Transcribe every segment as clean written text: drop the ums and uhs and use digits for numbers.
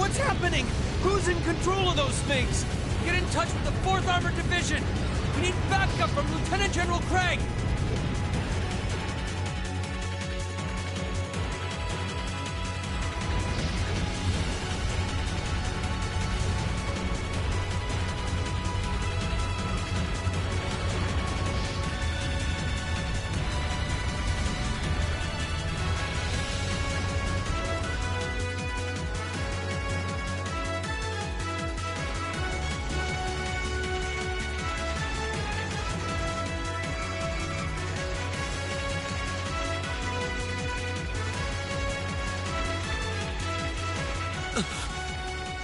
What's happening? Who's in control of those things? Get in touch with the 4th Armored Division! We need backup from Lieutenant General Craig!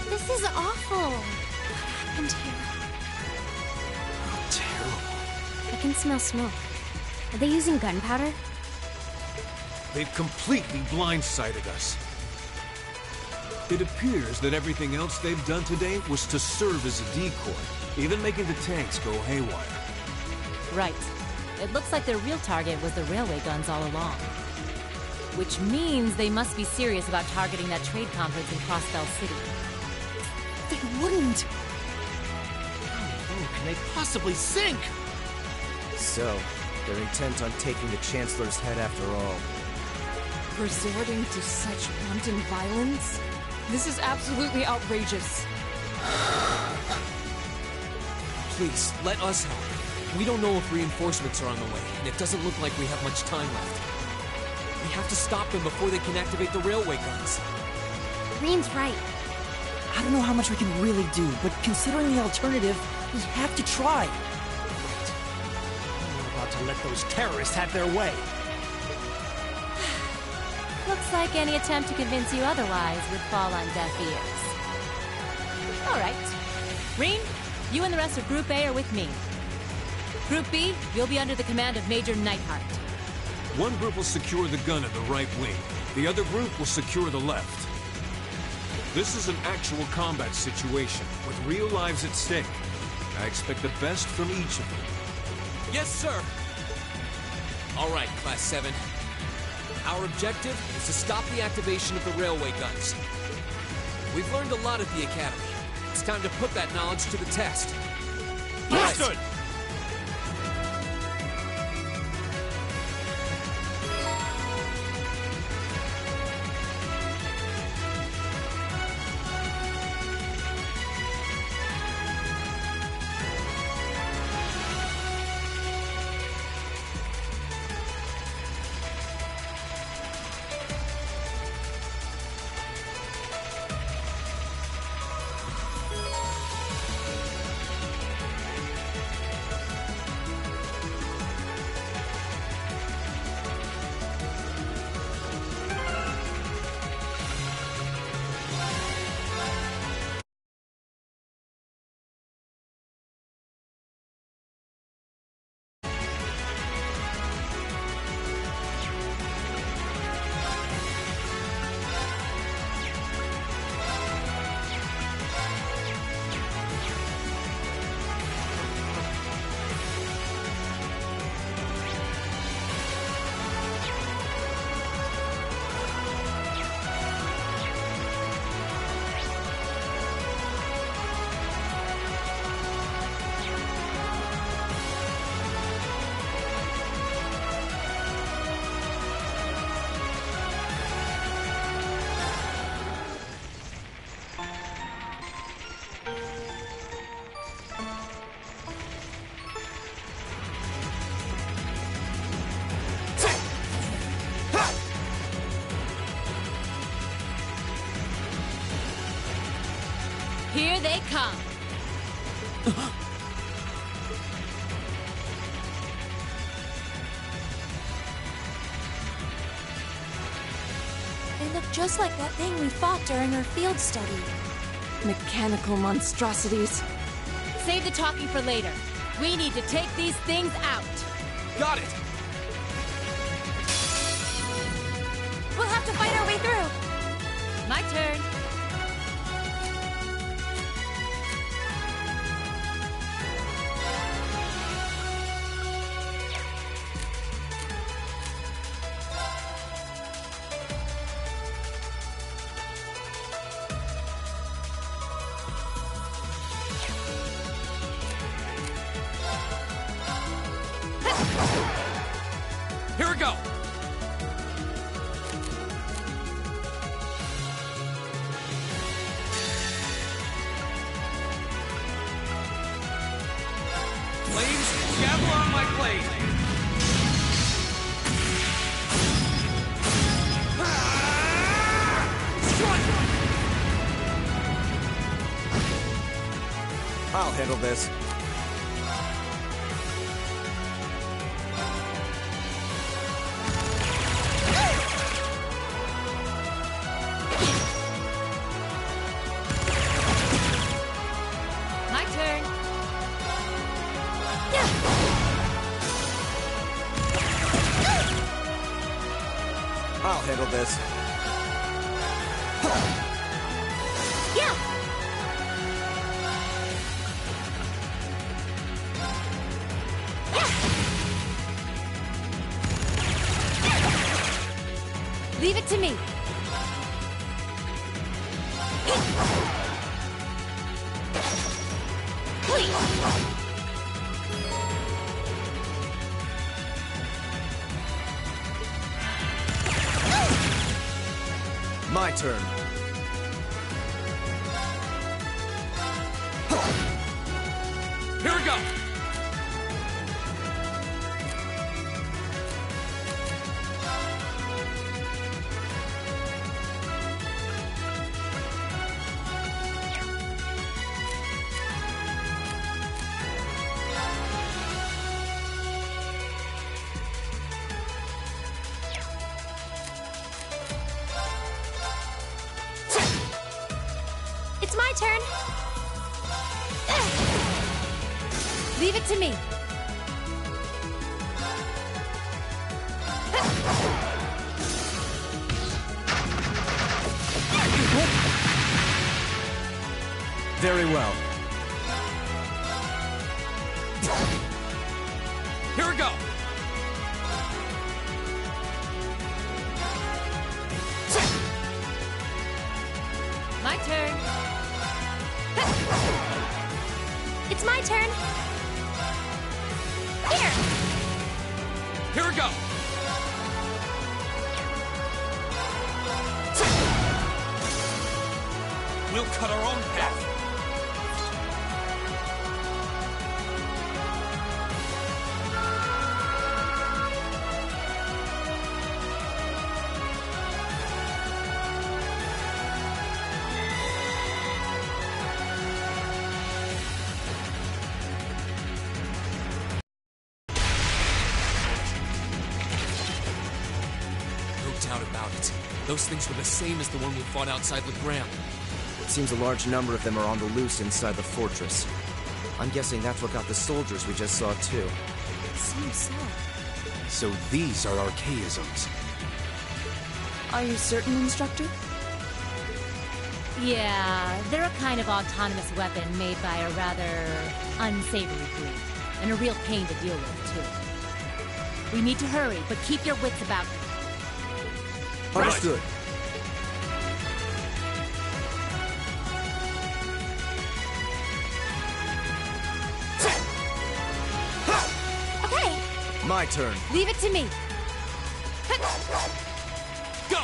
This is awful. What happened here? Terrible. I can smell smoke. Are they using gunpowder? They've completely blindsided us. It appears that everything else they've done today was to serve as a decoy, even making the tanks go haywire. Right. It looks like their real target was the railway guns all along. Which means they must be serious about targeting that trade conference in Crossbell City. They wouldn't! How low can they possibly sink? So, they're intent on taking the Chancellor's head after all. Resorting to such wanton violence? This is absolutely outrageous. Please, let us help. We don't know if reinforcements are on the way, and it doesn't look like we have much time left. We have to stop them before they can activate the railway guns. Green's right. I don't know how much we can really do, but considering the alternative, we have to try. We're about to let those terrorists have their way. Looks like any attempt to convince you otherwise would fall on deaf ears. All right. Reen, you and the rest of Group A are with me. Group B, you'll be under the command of Major Neidhart. One group will secure the gun in the right wing. The other group will secure the left. This is an actual combat situation, with real lives at stake. I expect the best from each of them. Yes, sir! All right, Class 7. Our objective is to stop the activation of the railway guns. We've learned a lot at the Academy. It's time to put that knowledge to the test. Understood! Here they come. They look just like that thing we fought during our field study. Mechanical monstrosities. Save the talking for later. We need to take these things out. Got it! We'll have to fight our way through. My turn. go! Flames, gather on my blade! I'll handle this. My turn. I'll handle this. Yeah. Leave it to me. Please. My turn. Here we go! It's my turn. Leave it to me. Very well. Here we go! My turn. It's my turn. Here. Here we go! We'll cut our own path. No doubt about it. Those things were the same as the one we fought outside Legram. It seems a large number of them are on the loose inside the fortress. I'm guessing that's what got the soldiers we just saw, too. Seems so. So these are archaisms. Are you certain, Instructor? Yeah, they're a kind of autonomous weapon made by a rather unsavory breed, and a real pain to deal with, too. We need to hurry, but keep your wits about you. Understood. Okay. My turn. Leave it to me. Go!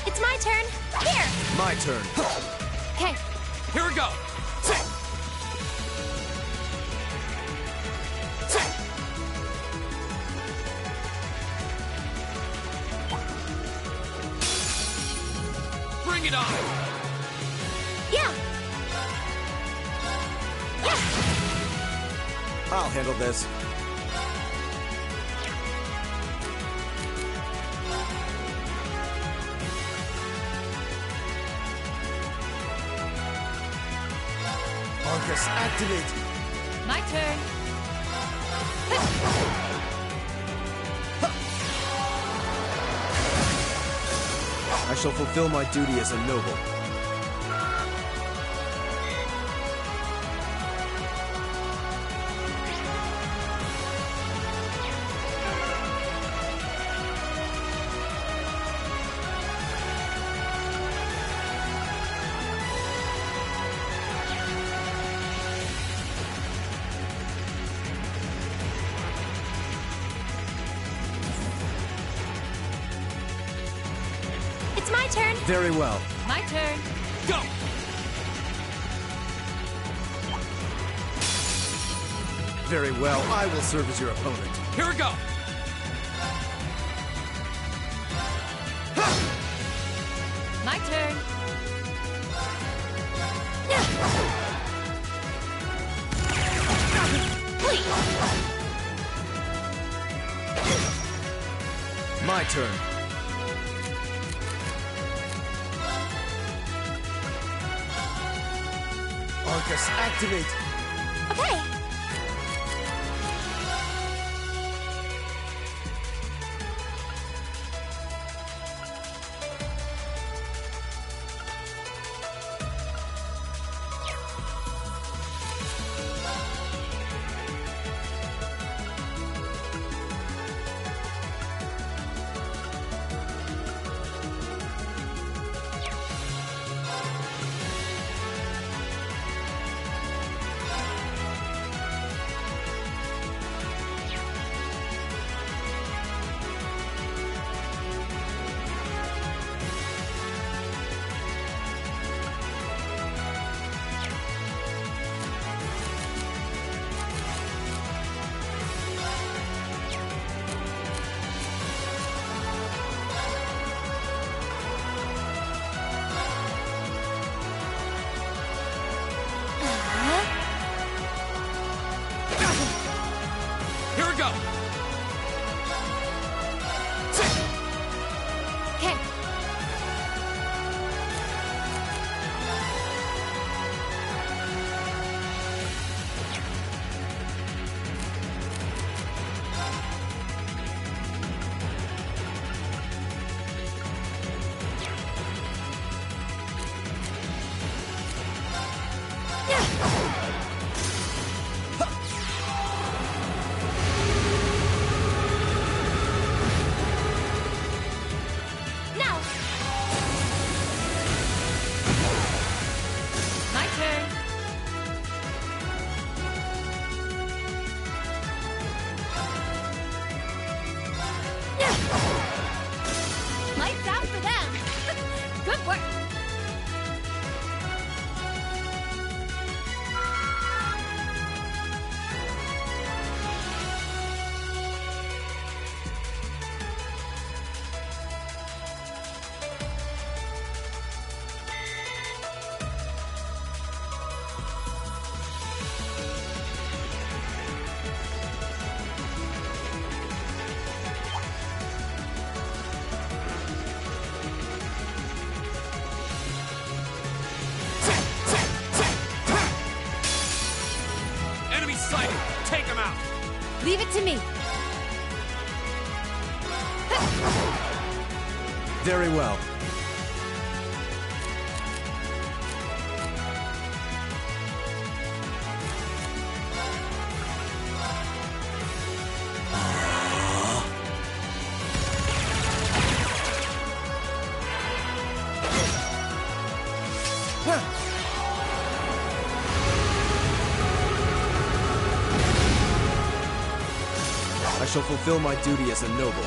It's my turn. Here. My turn. Okay. Here we go! Bring it on! Yeah. Yeah. I'll handle this. Arcus, activate! My turn. I shall fulfill my duty as a noble. It's my turn. Very well. My turn. Go! Very well. I will serve as your opponent. Here we go! My turn. My turn. Arcus, activate! Okay. Here we go! Okay. Now. My turn. Lights out for them. Good work. Enemy sighted! Take him out! Leave it to me. Very well. I shall fulfill my duty as a noble.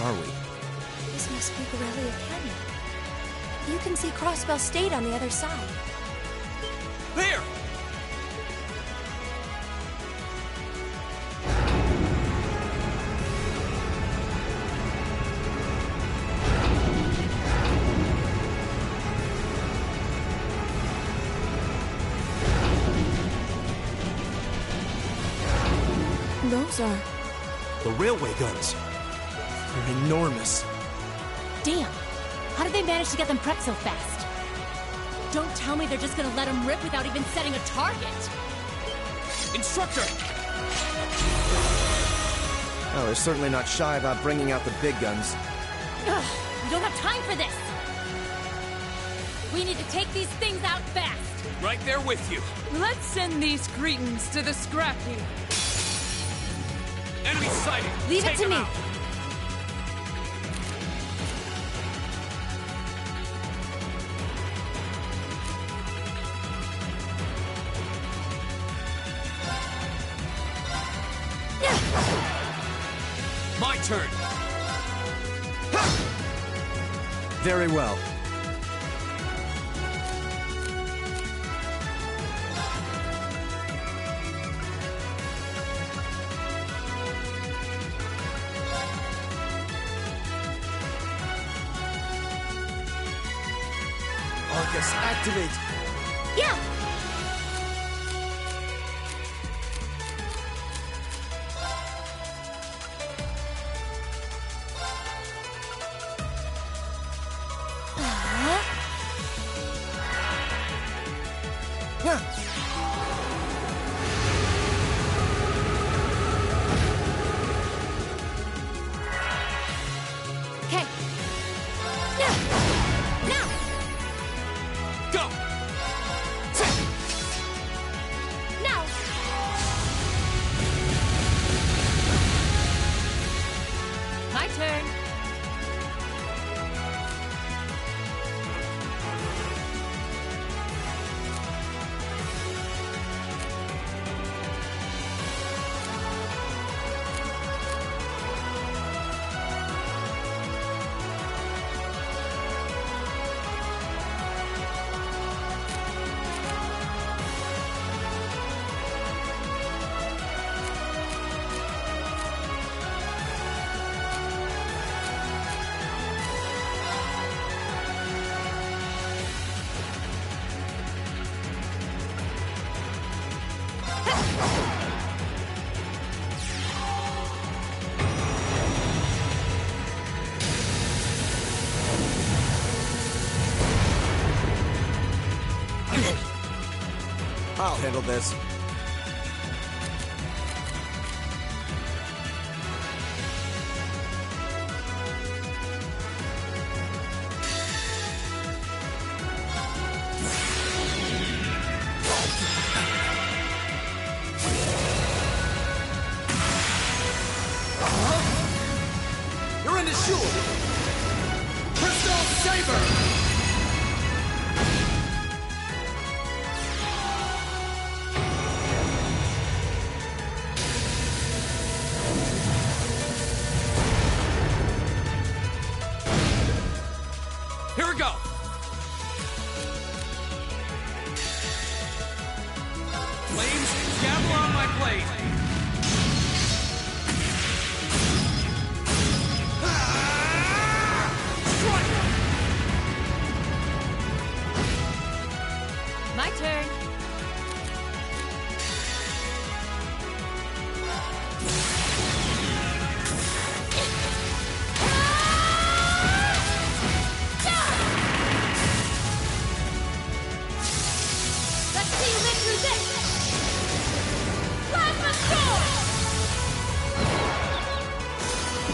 are we? This must be Borrelia Canyon. You can see Crossbell State on the other side. There! Those are... The railway guns. They're enormous. Damn! How did they manage to get them prepped so fast? Don't tell me they're just gonna let them rip without even setting a target! Instructor! Oh, they're certainly not shy about bringing out the big guns. Ugh, we don't have time for this! We need to take these things out fast! Right there with you. Let's send these cretins to the scrap heap. Enemy sighted. Leave Take it to them me! out. My turn. Very well. Arcus, activate! Yeah! Okay. Now! Go! Now! My turn. I'll handle this. You're in the shore! Crystal Saber! Here we go. Flames, gather on my blade. My turn. Let's see you live through this! Plasma Sword!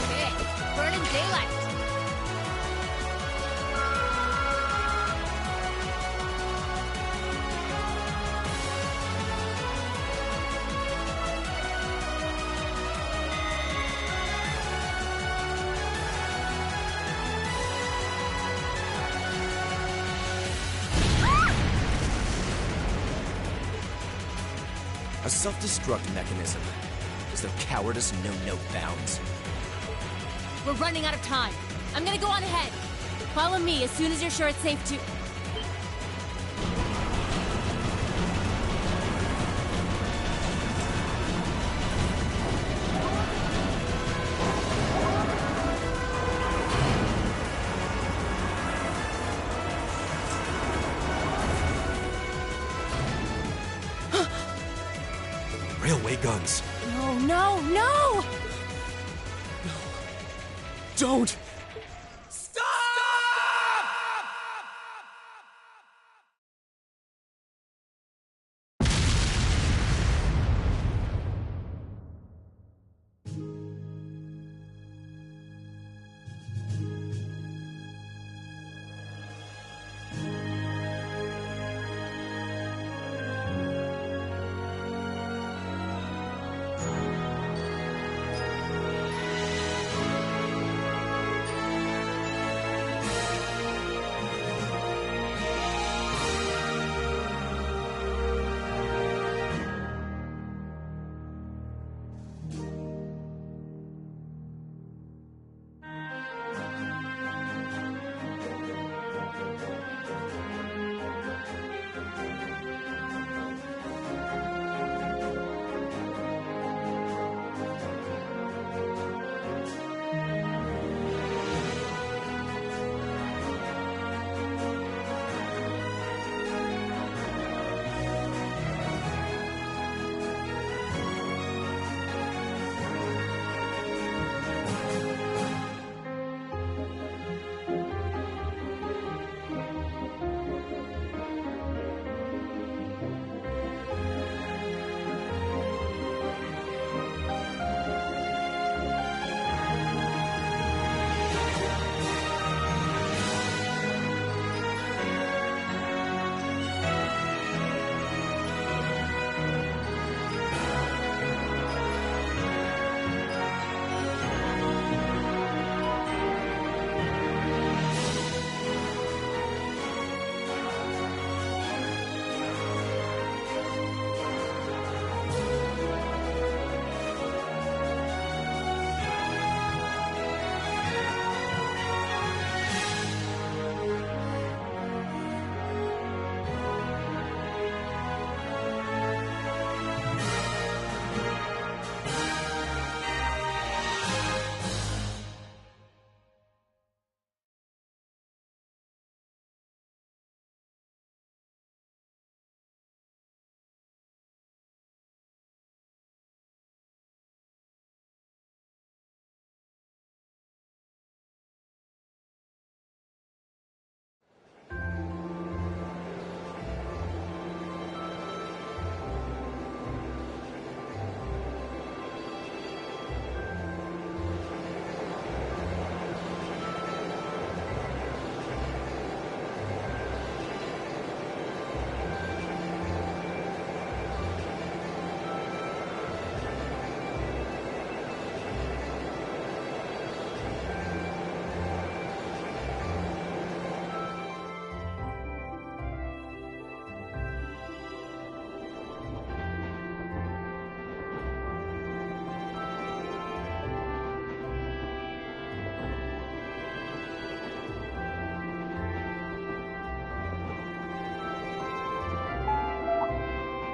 Okay, burning daylight. A self-destruct mechanism. Does their cowardice know no bounds? We're running out of time. I'm gonna go on ahead. Follow me as soon as you're sure it's safe to... Railway guns. No, no, no! Don't!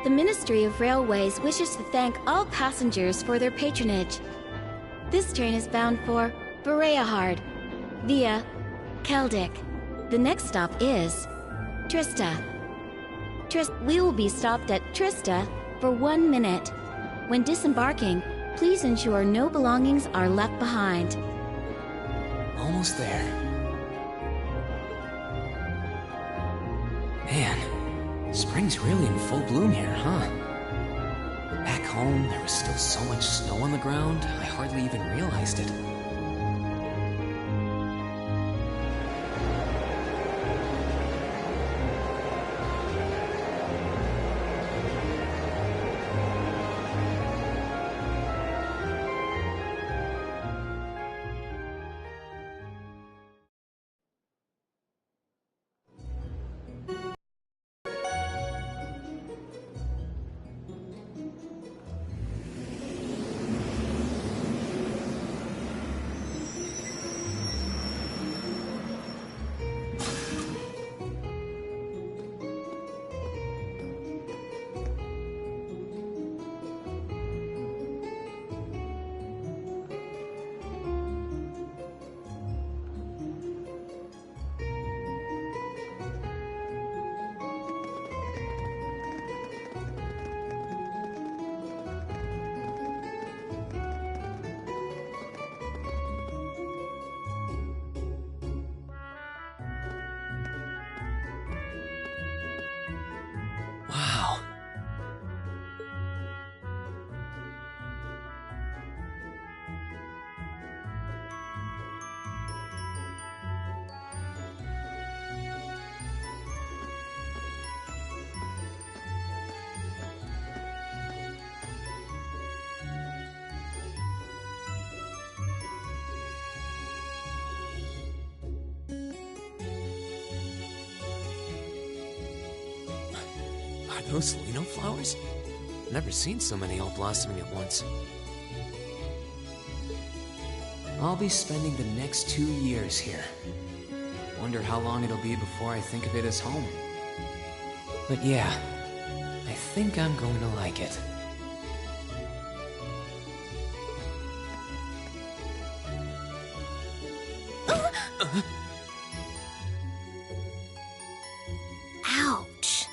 The Ministry of Railways wishes to thank all passengers for their patronage. This train is bound for Bereahard via Keldic. The next stop is Trista. We will be stopped at Trista for 1 minute. When disembarking, please ensure no belongings are left behind. Almost there. Man, spring's really in full bloom here, huh? Back home, there was still so much snow on the ground, I hardly even realized it. those lino flowers? Never seen so many all blossoming at once. I'll be spending the next 2 years here. Wonder how long it'll be before I think of it as home. But yeah, I think I'm going to like it. Ouch.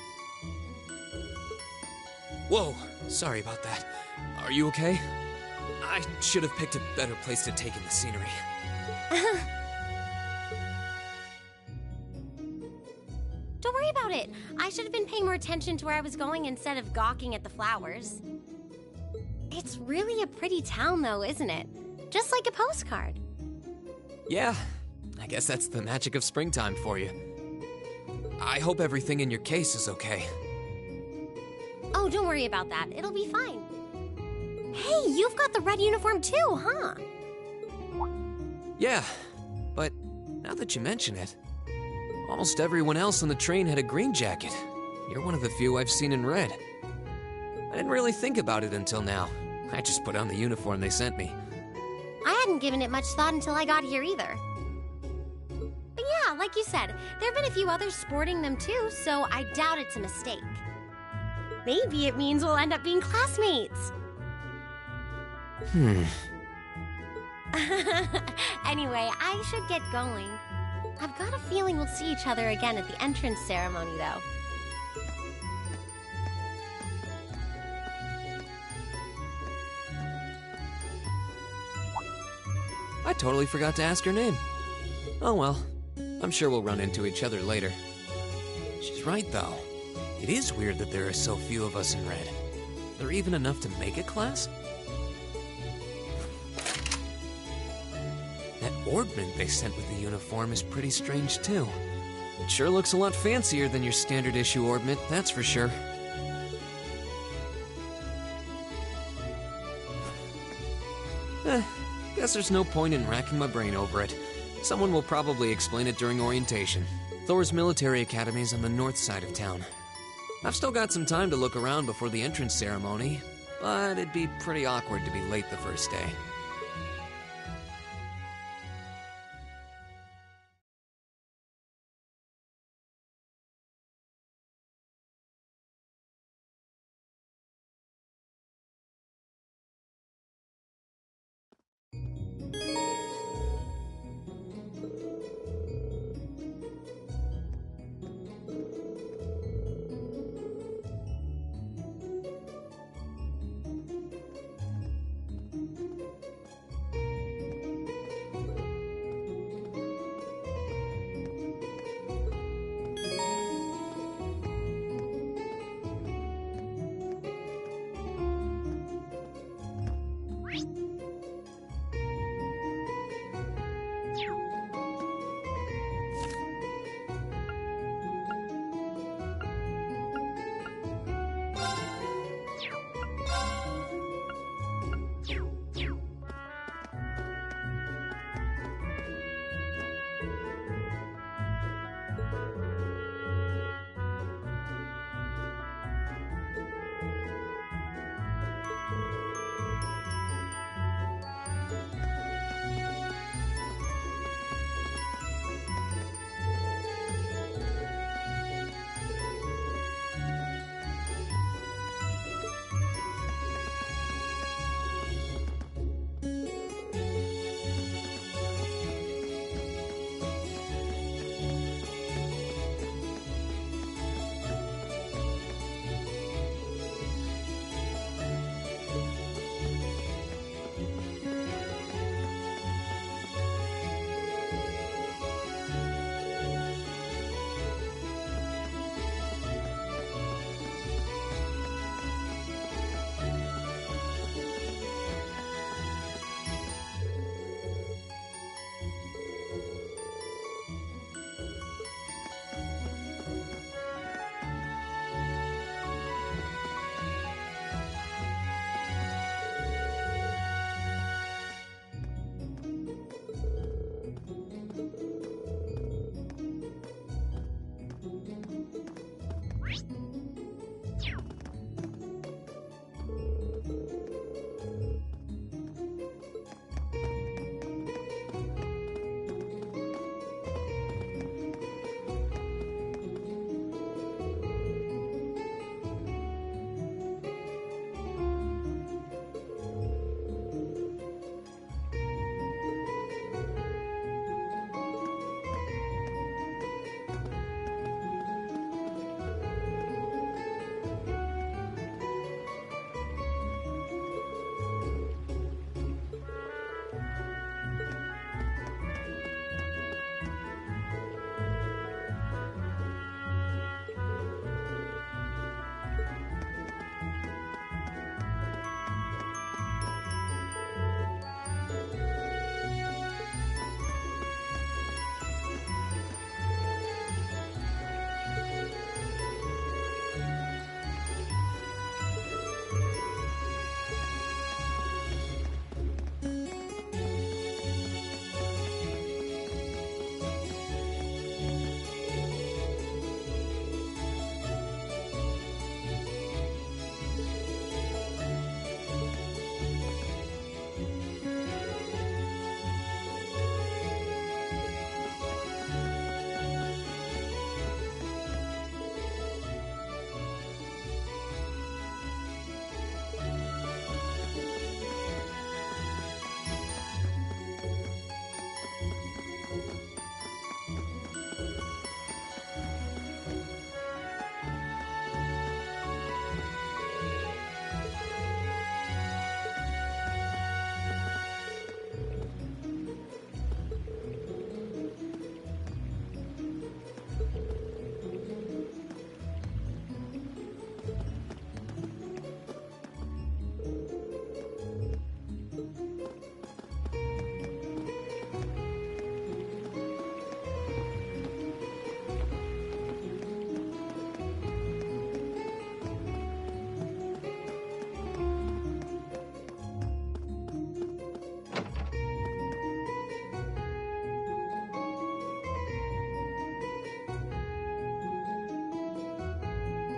Whoa, sorry about that. Are you okay? I should have picked a better place to take in the scenery. Don't worry about it. I should have been paying more attention to where I was going instead of gawking at the flowers. It's really a pretty town, though, isn't it? Just like a postcard. Yeah, I guess that's the magic of springtime for you. I hope everything in your case is okay. Oh, don't worry about that. It'll be fine. Hey, you've got the red uniform too, huh? Yeah, but now that you mention it, almost everyone else on the train had a green jacket. You're one of the few I've seen in red. I didn't really think about it until now. I just put on the uniform they sent me. I hadn't given it much thought until I got here either. But yeah, like you said, there have been a few others sporting them too, so I doubt it's a mistake. Maybe it means we'll end up being classmates. Anyway, I should get going. I've got a feeling we'll see each other again at the entrance ceremony, though. I totally forgot to ask her name. Oh well, I'm sure we'll run into each other later. She's right, though. It is weird that there are so few of us in red. Are there even enough to make a class? That orbment they sent with the uniform is pretty strange, too. It sure looks a lot fancier than your standard issue orbment, that's for sure. Guess there's no point in racking my brain over it. Someone will probably explain it during orientation. Thor's military academy's on the north side of town. I've still got some time to look around before the entrance ceremony, but it'd be pretty awkward to be late the first day.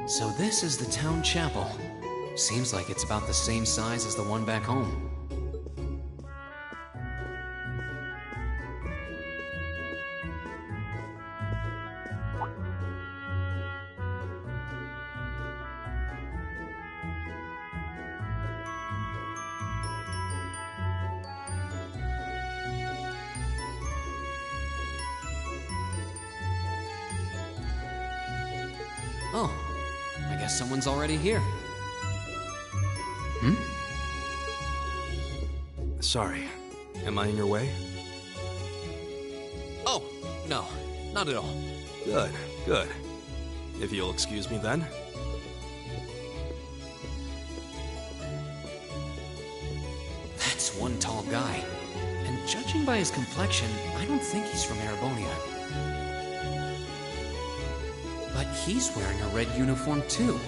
So this is the town chapel. Seems like it's about the same size as the one back home. Oh, I guess someone's already here. Hmm? Sorry. Am I in your way? Oh, no, not at all. Good, good. If you'll excuse me then. That's one tall guy. And judging by his complexion, I don't think he's from Erebonia. But he's wearing a red uniform too.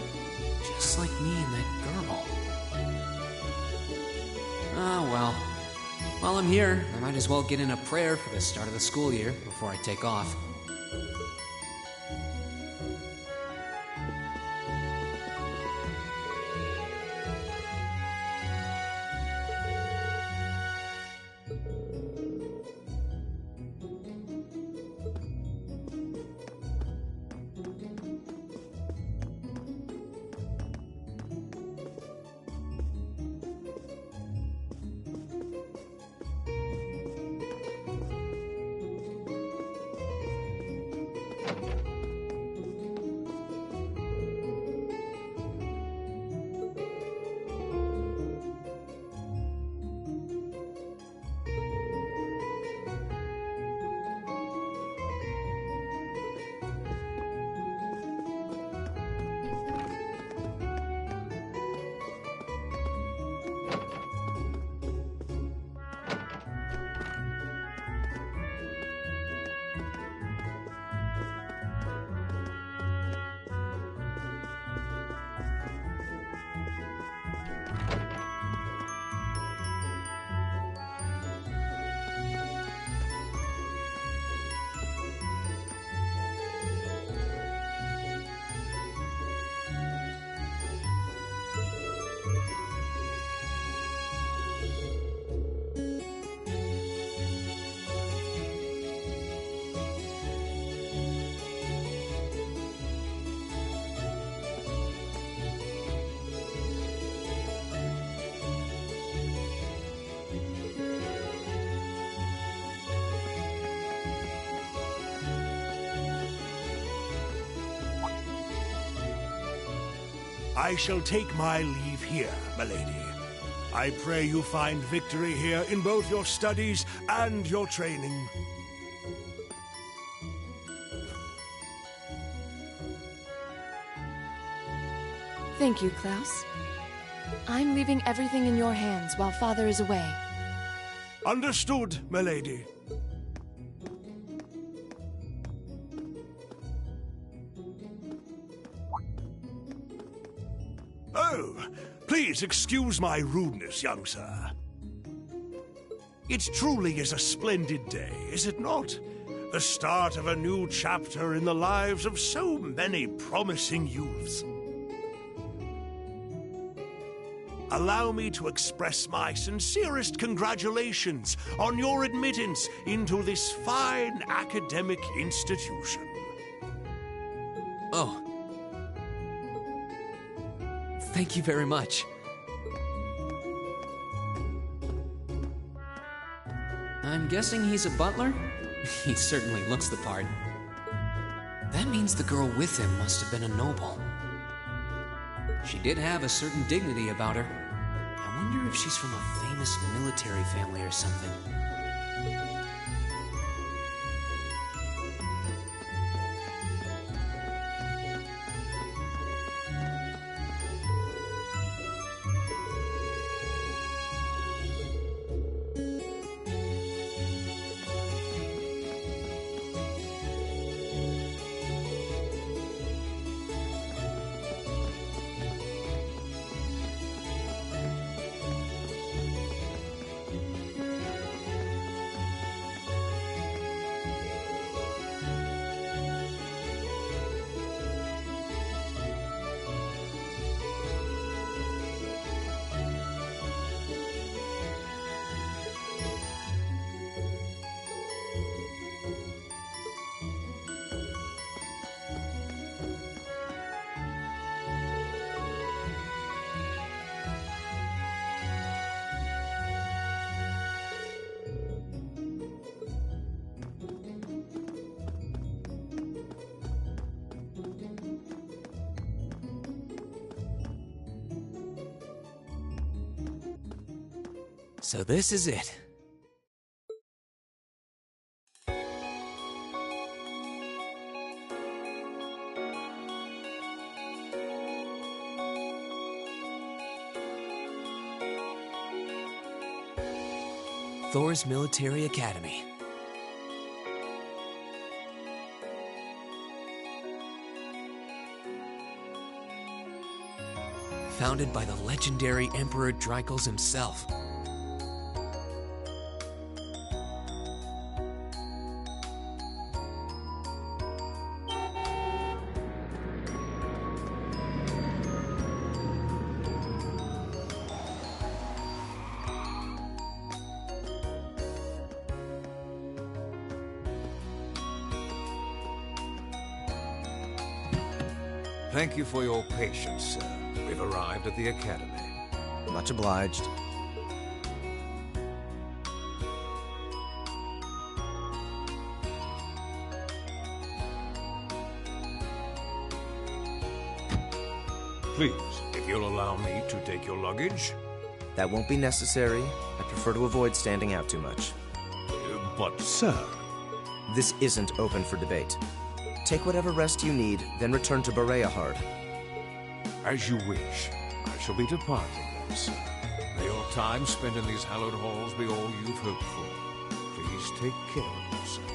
Just like me and that girl. Ah, well. While I'm here, I might as well get in a prayer for the start of the school year before I take off. I shall take my leave here, milady. I pray you find victory here in both your studies and your training. Thank you, Klaus. I'm leaving everything in your hands while Father is away. Understood, milady. Oh, please excuse my rudeness, young sir. It truly is a splendid day, is it not? The start of a new chapter in the lives of so many promising youths. Allow me to express my sincerest congratulations on your admittance into this fine academic institution. Oh. Thank you very much. I'm guessing he's a butler? He certainly looks the part. That means the girl with him must have been a noble. She did have a certain dignity about her. I wonder if she's from a famous military family or something. So this is it. Thor's Military Academy. Founded by the legendary Emperor Dreichels himself. Thank you for your patience, sir. We've arrived at the Academy. Much obliged. Please, if you'll allow me to take your luggage. That won't be necessary. I prefer to avoid standing out too much. But, sir... This isn't open for debate. Take whatever rest you need, then return to Bereahard. As you wish. I shall be departing then, sir. May your time spent in these hallowed halls be all you've hoped for. Please take care of yourself.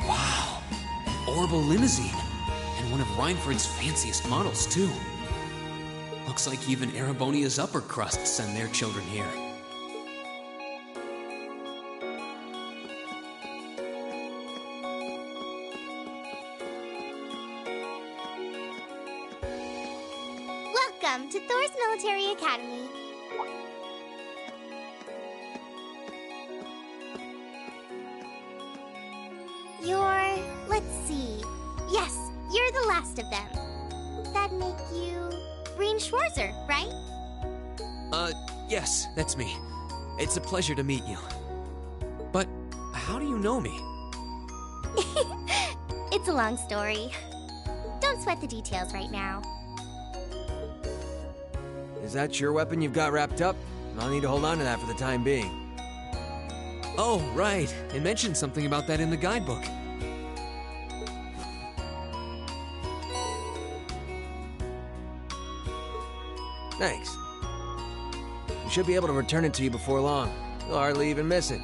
Wow. Orbital limousine. And one of Reinford's fanciest models, too. Looks like even Erebonia's upper crust send their children here. Welcome to Thor's Military Academy. Let's see. Yes, you're the last of them. That'd make you... Breen Schwarzer, right? Yes, that's me. It's a pleasure to meet you. But how do you know me? It's a long story. Don't sweat the details right now. Is that your weapon you've got wrapped up? I'll need to hold on to that for the time being. Oh, right. It mentioned something about that in the guidebook. Thanks. We should be able to return it to you before long. You'll hardly even miss it.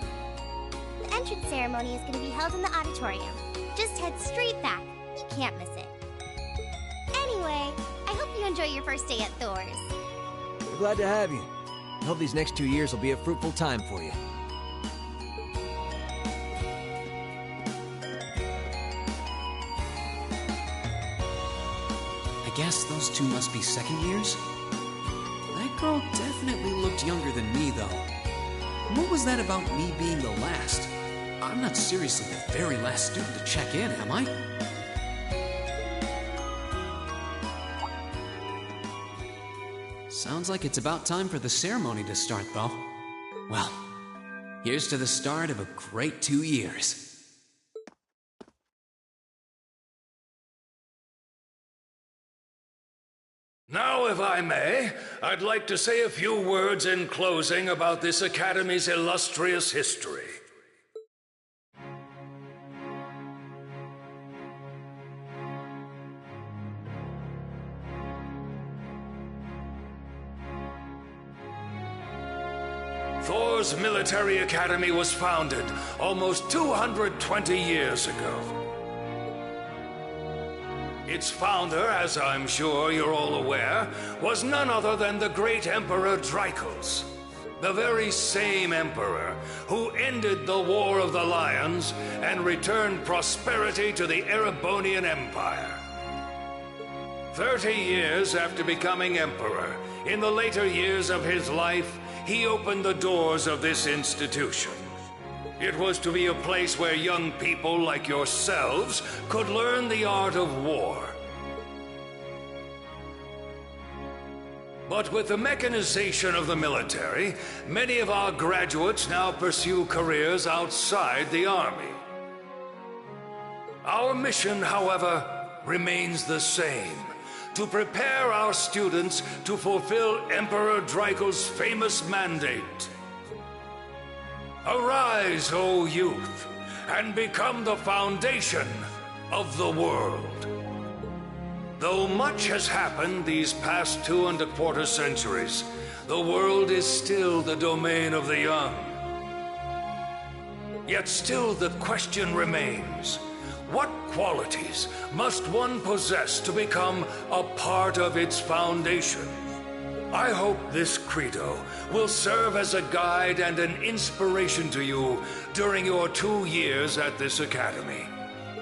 The entrance ceremony is going to be held in the auditorium. Just head straight back. You can't miss it. Anyway, I hope you enjoy your first day at Thor's. We're glad to have you. I hope these next 2 years will be a fruitful time for you. I guess those two must be second years? That girl definitely looked younger than me, though. What was that about me being the last? I'm not seriously the very last student to check in, am I? Sounds like it's about time for the ceremony to start, though. Well, here's to the start of a great 2 years. Now, if I may, I'd like to say a few words in closing about this Academy's illustrious history. Thor's Military Academy was founded almost 220 years ago. Its founder, as I'm sure you're all aware, was none other than the great Emperor Dreichels. The very same emperor who ended the War of the Lions and returned prosperity to the Erebonian Empire. 30 years after becoming emperor, in the later years of his life, he opened the doors of this institution. It was to be a place where young people like yourselves could learn the art of war. But with the mechanization of the military, many of our graduates now pursue careers outside the Army. Our mission, however, remains the same: to prepare our students to fulfill Emperor Draco's famous mandate. Arise, O youth, and become the foundation of the world. Though much has happened these past 2¼ centuries, the world is still the domain of the young. Yet still the question remains: what qualities must one possess to become a part of its foundation? I hope this credo will serve as a guide and an inspiration to you during your 2 years at this academy.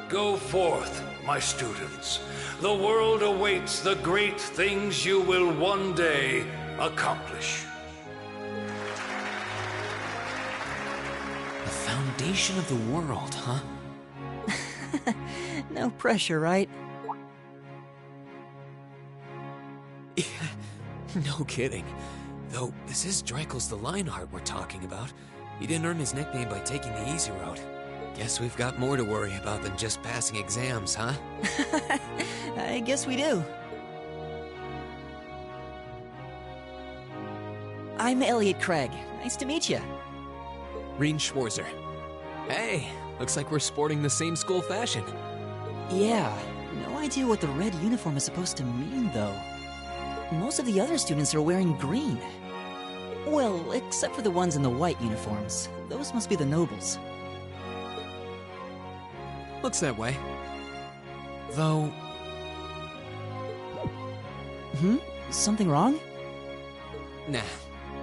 Go forth, my students. The world awaits the great things you will one day accomplish. The foundation of the world, huh? No pressure, right? No kidding. Though, this is Draco's the Lionheart we're talking about. He didn't earn his nickname by taking the easy road. Guess we've got more to worry about than just passing exams, huh? I guess we do. I'm Elliot Craig. Nice to meet you. Rean Schwarzer. Hey, looks like we're sporting the same school fashion. Yeah, no idea what the red uniform is supposed to mean, though. Most of the other students are wearing green. Well, except for the ones in the white uniforms. Those must be the nobles. Looks that way. Though... Something wrong? Nah,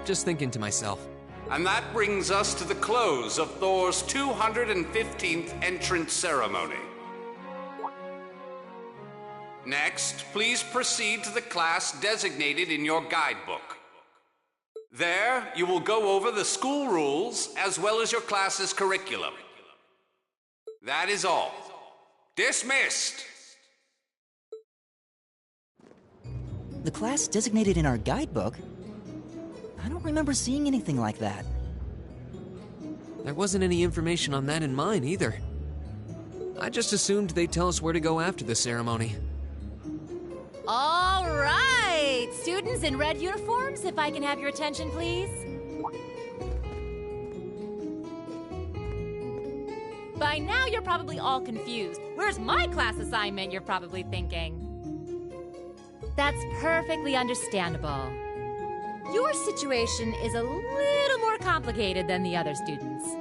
just thinking to myself. And that brings us to the close of Thor's 215th entrance ceremony. Next, please proceed to the class designated in your guidebook. There, you will go over the school rules as well as your class's curriculum. That is all. Dismissed! The class designated in our guidebook? I don't remember seeing anything like that. There wasn't any information on that in mine, either. I just assumed they'd tell us where to go after the ceremony. All right! Students in red uniforms, if I can have your attention, please. By now, you're probably all confused. Where's my class assignment, you're probably thinking. That's perfectly understandable. Your situation is a little more complicated than the other students.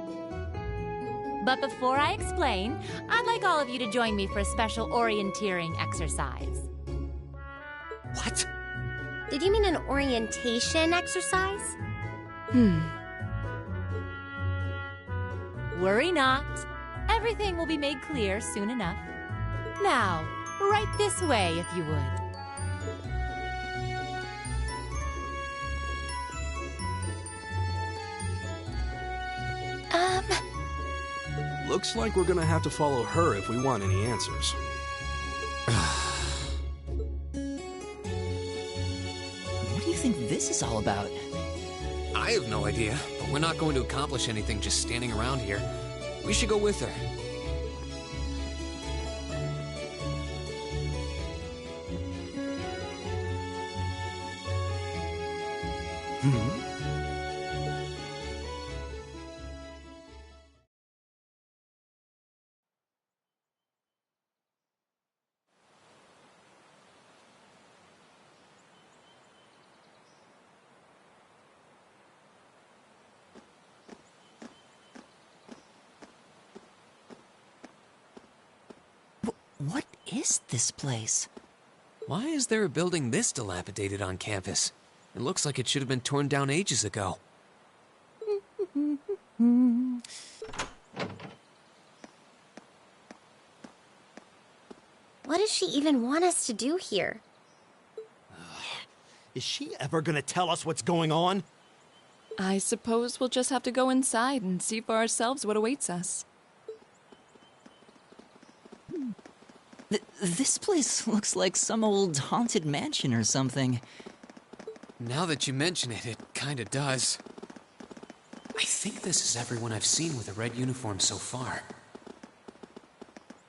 But before I explain, I'd like all of you to join me for a special orienteering exercise. What? Did you mean an orientation exercise? Worry not. Everything will be made clear soon enough. Now, right this way, if you would. Looks like we're gonna have to follow her if we want any answers. What do you think this is all about? I have no idea, but we're not going to accomplish anything just standing around here. We should go with her. What is this place? Why is there a building this dilapidated on campus? It looks like it should have been torn down ages ago. What does she even want us to do here? Is she ever gonna tell us what's going on? I suppose we'll just have to go inside and see for ourselves what awaits us. This place looks like some old haunted mansion or something. Now that you mention it, it kinda does. I think this is everyone I've seen with a red uniform so far.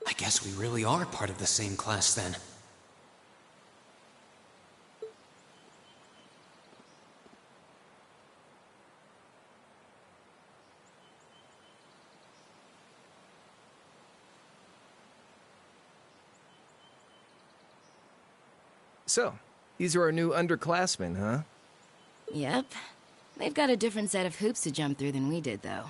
I guess we really are part of the same class then. So, these are our new underclassmen, huh? Yep. They've got a different set of hoops to jump through than we did, though.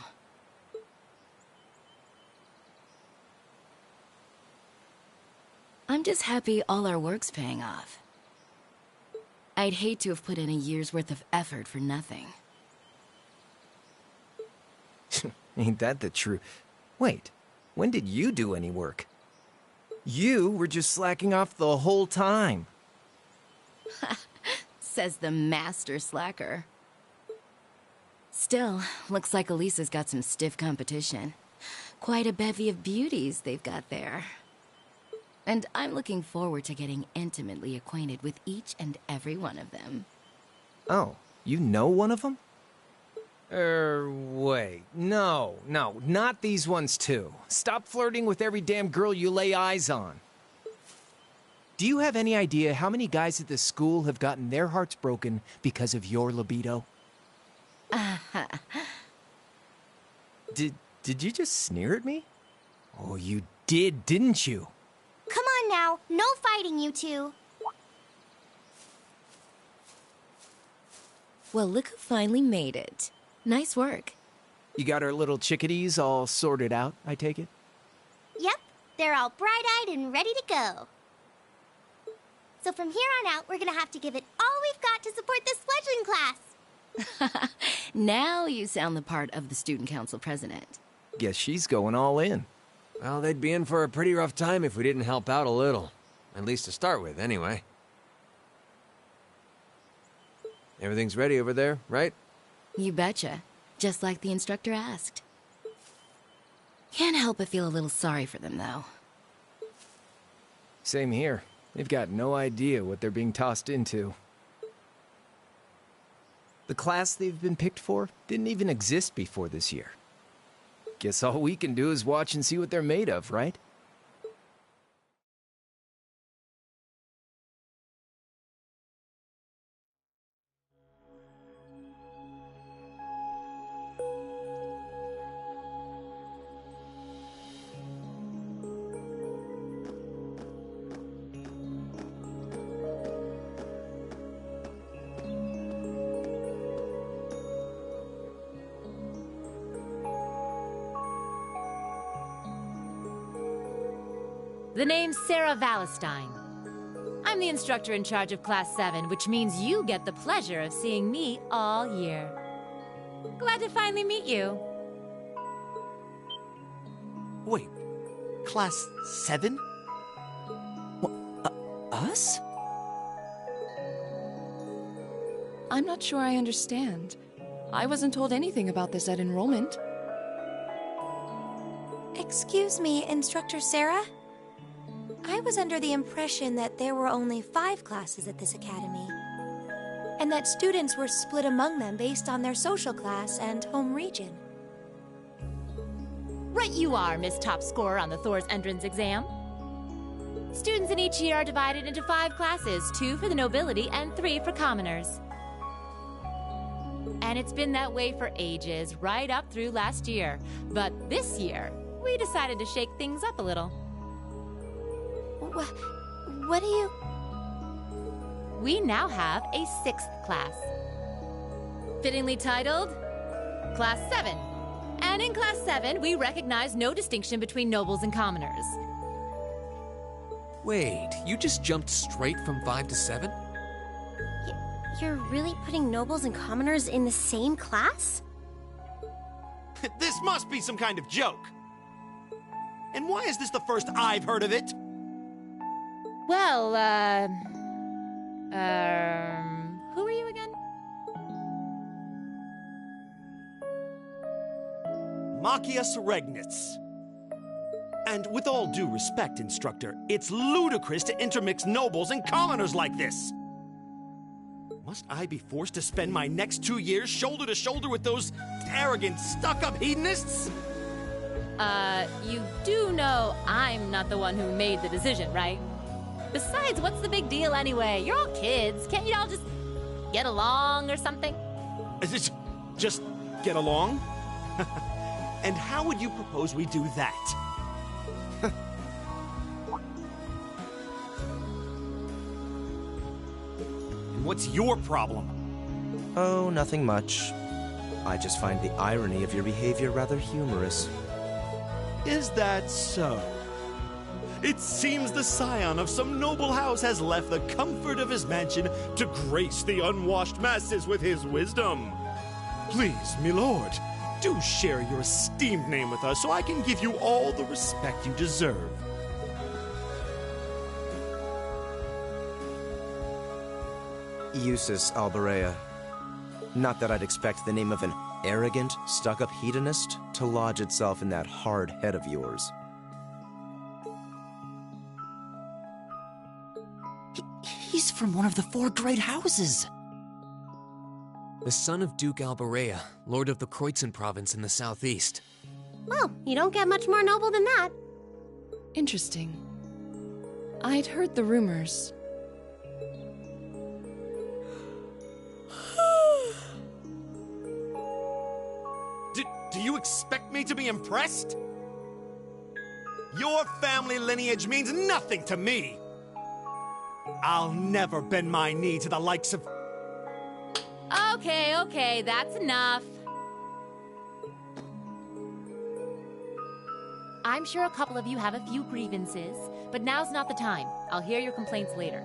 I'm just happy all our work's paying off. I'd hate to have put in a year's worth of effort for nothing. Ain't that the truth? Wait, when did you do any work? You were just slacking off the whole time. Says the master slacker. Still, looks like Elisa's got some stiff competition. Quite a bevy of beauties they've got there. And I'm looking forward to getting intimately acquainted with each and every one of them. Oh, you know one of them? Wait. No, not these ones too. Stop flirting with every damn girl you lay eyes on. Do you have any idea how many guys at this school have gotten their hearts broken because of your libido? Did you just sneer at me? Oh, you did, didn't you? Come on now, no fighting, you two. Well, look who finally made it. Nice work. You got our little chickadees all sorted out, I take it? Yep, they're all bright-eyed and ready to go. So from here on out, we're gonna have to give it all we've got to support this fledgling class. Now you sound the part of the student council president. Guess she's going all in. Well, they'd be in for a pretty rough time if we didn't help out a little. At least to start with, anyway. Everything's ready over there, right? You betcha. Just like the instructor asked. Can't help but feel a little sorry for them, though. Same here. They've got no idea what they're being tossed into. The class they've been picked for didn't even exist before this year. Guess all we can do is watch and see what they're made of, right? The name's Sarah Valestine. I'm the instructor in charge of Class 7, which means you get the pleasure of seeing me all year. Glad to finally meet you. Wait, Class 7? Us? I'm not sure I understand. I wasn't told anything about this at enrollment. Excuse me, Instructor Sarah? I was under the impression that there were only 5 classes at this academy, and that students were split among them based on their social class and home region. Right you are, Miss Top Scorer on the Thor's entrance exam. Students in each year are divided into 5 classes, 2 for the nobility and 3 for commoners. And it's been that way for ages, right up through last year. But this year, we decided to shake things up a little. What do you... We now have a 6th class. Fittingly titled, Class 7. And in Class 7, we recognize no distinction between nobles and commoners. Wait, you just jumped straight from 5 to 7? You're really putting nobles and commoners in the same class? This must be some kind of joke. And why is this the first I've heard of it? Well, who are you again? Machias Regnitz. And with all due respect, Instructor, it's ludicrous to intermix nobles and commoners like this. Must I be forced to spend my next 2 years shoulder to shoulder with those arrogant, stuck-up hedonists? You do know I'm not the one who made the decision, right? Besides, what's the big deal anyway? You're all kids. Can't you all just get along or something? Just get along? And how would you propose we do that? And what's your problem? Oh, nothing much. I just find the irony of your behavior rather humorous. Is that so? It seems the scion of some noble house has left the comfort of his mansion to grace the unwashed masses with his wisdom. Please, my lord, do share your esteemed name with us so I can give you all the respect you deserve. Eustace Alberea. Not that I'd expect the name of an arrogant, stuck-up hedonist to lodge itself in that hard head of yours. He's from one of the 4 great houses. The son of Duke Alberea, lord of the Kreutzen province in the southeast. Well, you don't get much more noble than that. Interesting. I'd heard the rumors. Do you expect me to be impressed? Your family lineage means nothing to me. I'll never bend my knee to the likes of... Okay, that's enough. I'm sure a couple of you have a few grievances, but now's not the time. I'll hear your complaints later.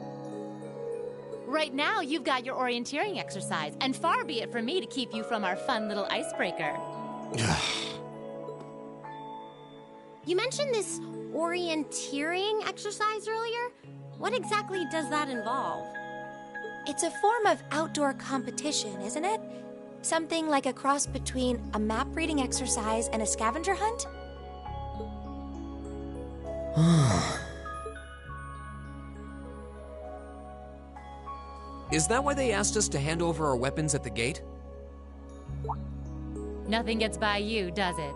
Right now, you've got your orienteering exercise, and far be it from me to keep you from our fun little icebreaker. You mentioned this orienteering exercise earlier. What exactly does that involve? It's a form of outdoor competition, isn't it? Something like a cross between a map-reading exercise and a scavenger hunt? Is that why they asked us to hand over our weapons at the gate? Nothing gets by you, does it?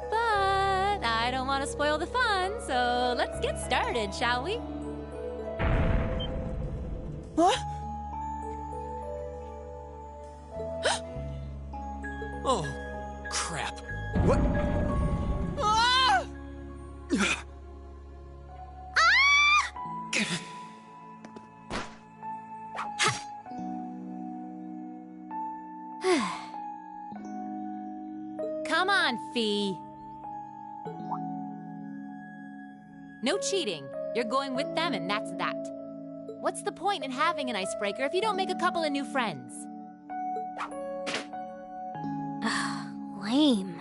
But I don't want to spoil the fun, so let's get started, shall we? What? Oh, crap. What? Ah! Come on, Fee. No cheating. You're going with them, and that's that. What's the point in having an icebreaker if you don't make a couple of new friends? Lame.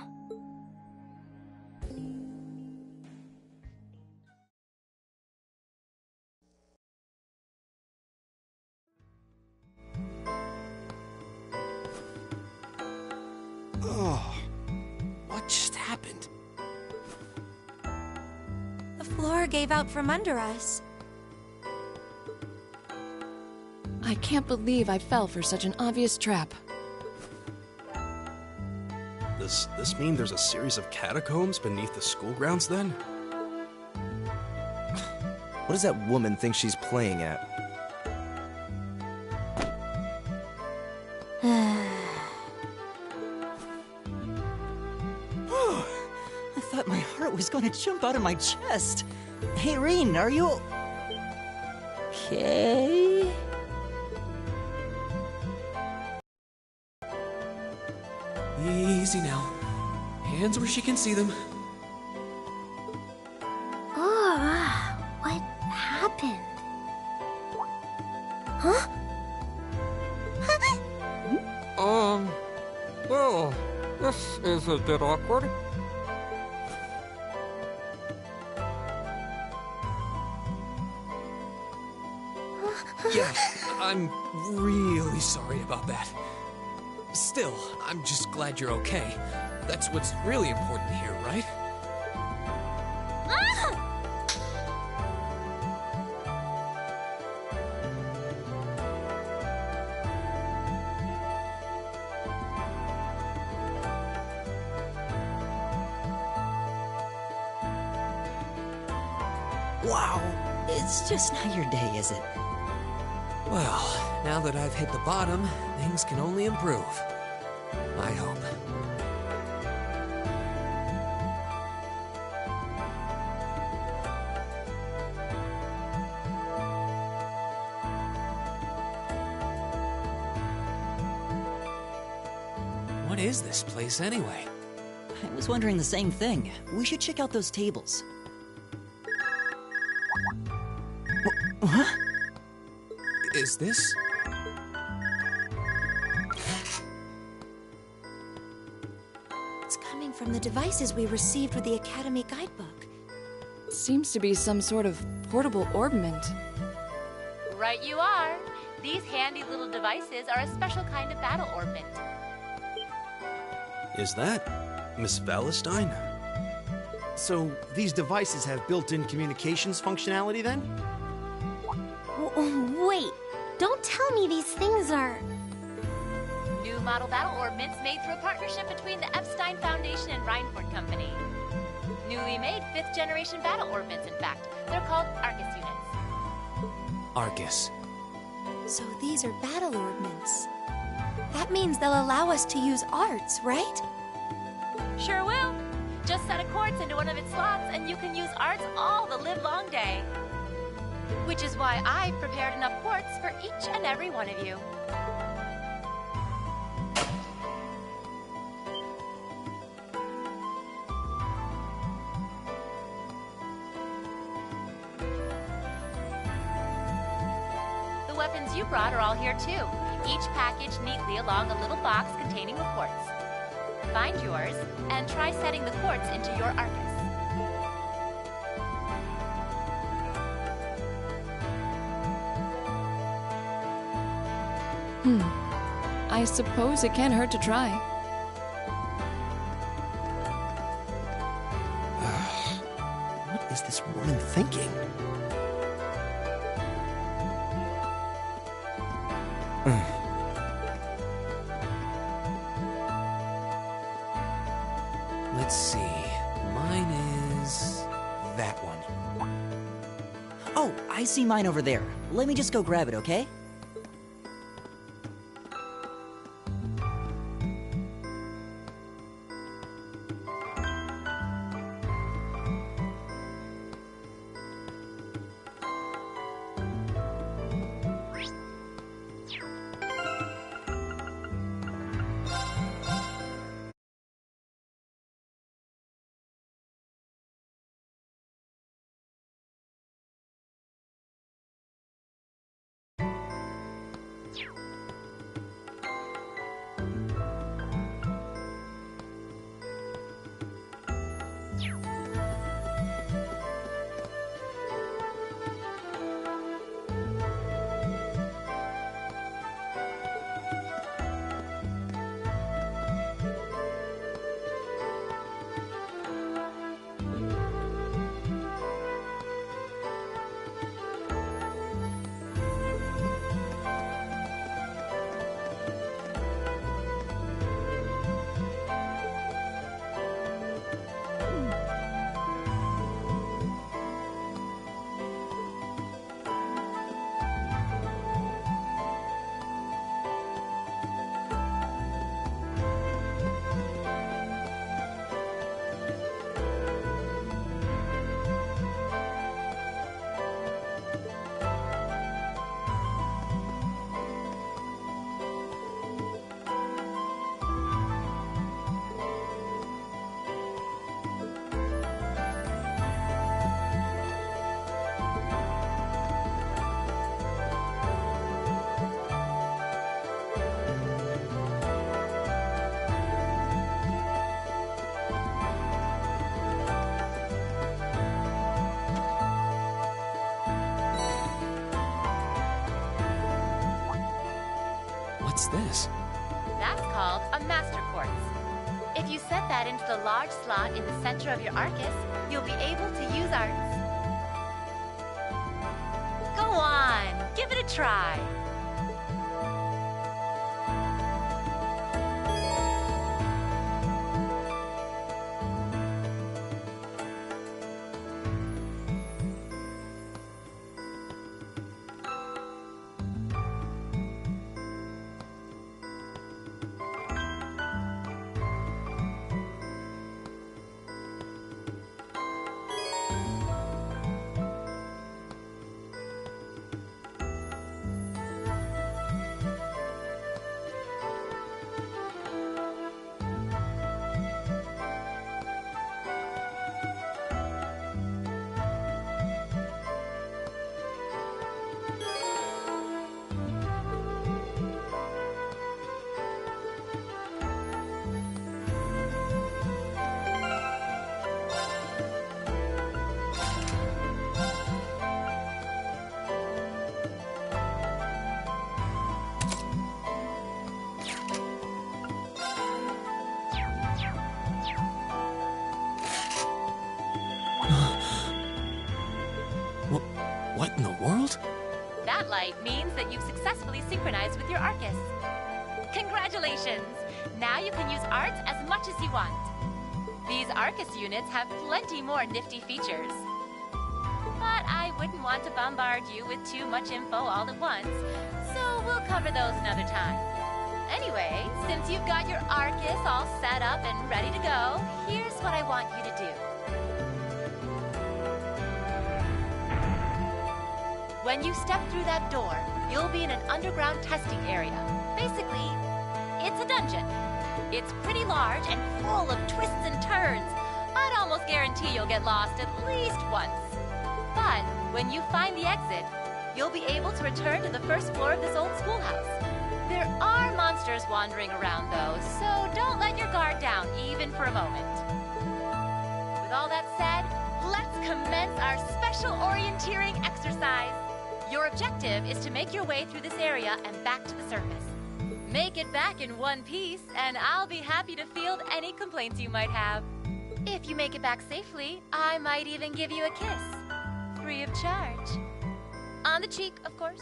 Oh, what just happened? The floor gave out from under us. I can't believe I fell for such an obvious trap. Does this mean there's a series of catacombs beneath the school grounds then? What does that woman think she's playing at? I thought my heart was going to jump out of my chest. Hey, Reen, are you... okay? Easy now. Hands where she can see them. Oh, what happened? Huh? Well, this is a bit awkward. Yeah, I'm really sorry about that. Still, I'm just glad you're okay. That's what's really important here, right? Wow, it's just not your day, is it? Well, now that I've hit the bottom, things can only improve. I hope. What is this place anyway? I was wondering the same thing. We should check out those tables. Huh? Is this? It's coming from the devices we received with the Academy guidebook. Seems to be some sort of portable orbment. Right you are. These handy little devices are a special kind of battle orbment. Is that Miss Valestine? So, these devices have built-in communications functionality then? Wait, don't tell me these things are... New model battle orbments made through a partnership between the Epstein Foundation and Reinford Company. Newly made 5th generation battle orbments, in fact. They're called Arcus units. Arcus. So these are battle orbments. That means they'll allow us to use arts, right? Sure will. Just set a quartz into one of its slots and you can use arts all the livelong day. Which is why I've prepared enough quartz for each and every one of you. The weapons you brought are all here too, each packaged neatly along a little box containing a quartz. Find yours and try setting the quartz into your Arcus. I suppose it can't hurt to try. What is this woman thinking? Let's see. Mine is that one. Oh, I see mine over there. Let me just go grab it, okay? What's this? That's called a master quartz. If you set that into the large slot in the center of your Arcus, you'll be able to use arts. Go on, give it a try. light means that you've successfully synchronized with your Arcus. Congratulations! Now you can use arts as much as you want. These Arcus units have plenty more nifty features. But I wouldn't want to bombard you with too much info all at once, so we'll cover those another time. Anyway, since you've got your Arcus all set up and ready to go, here's what I want you to do. When you step through that door, you'll be in an underground testing area. Basically, it's a dungeon. It's pretty large and full of twists and turns. I'd almost guarantee you'll get lost at least once. But when you find the exit, you'll be able to return to the first floor of this old schoolhouse. There are monsters wandering around, though, so don't let your guard down, even for a moment. With all that said, let's commence our special orienteering exercise. Your objective is to make your way through this area and back to the surface. Make it back in one piece, and I'll be happy to field any complaints you might have. If you make it back safely, I might even give you a kiss. Free of charge. On the cheek, of course.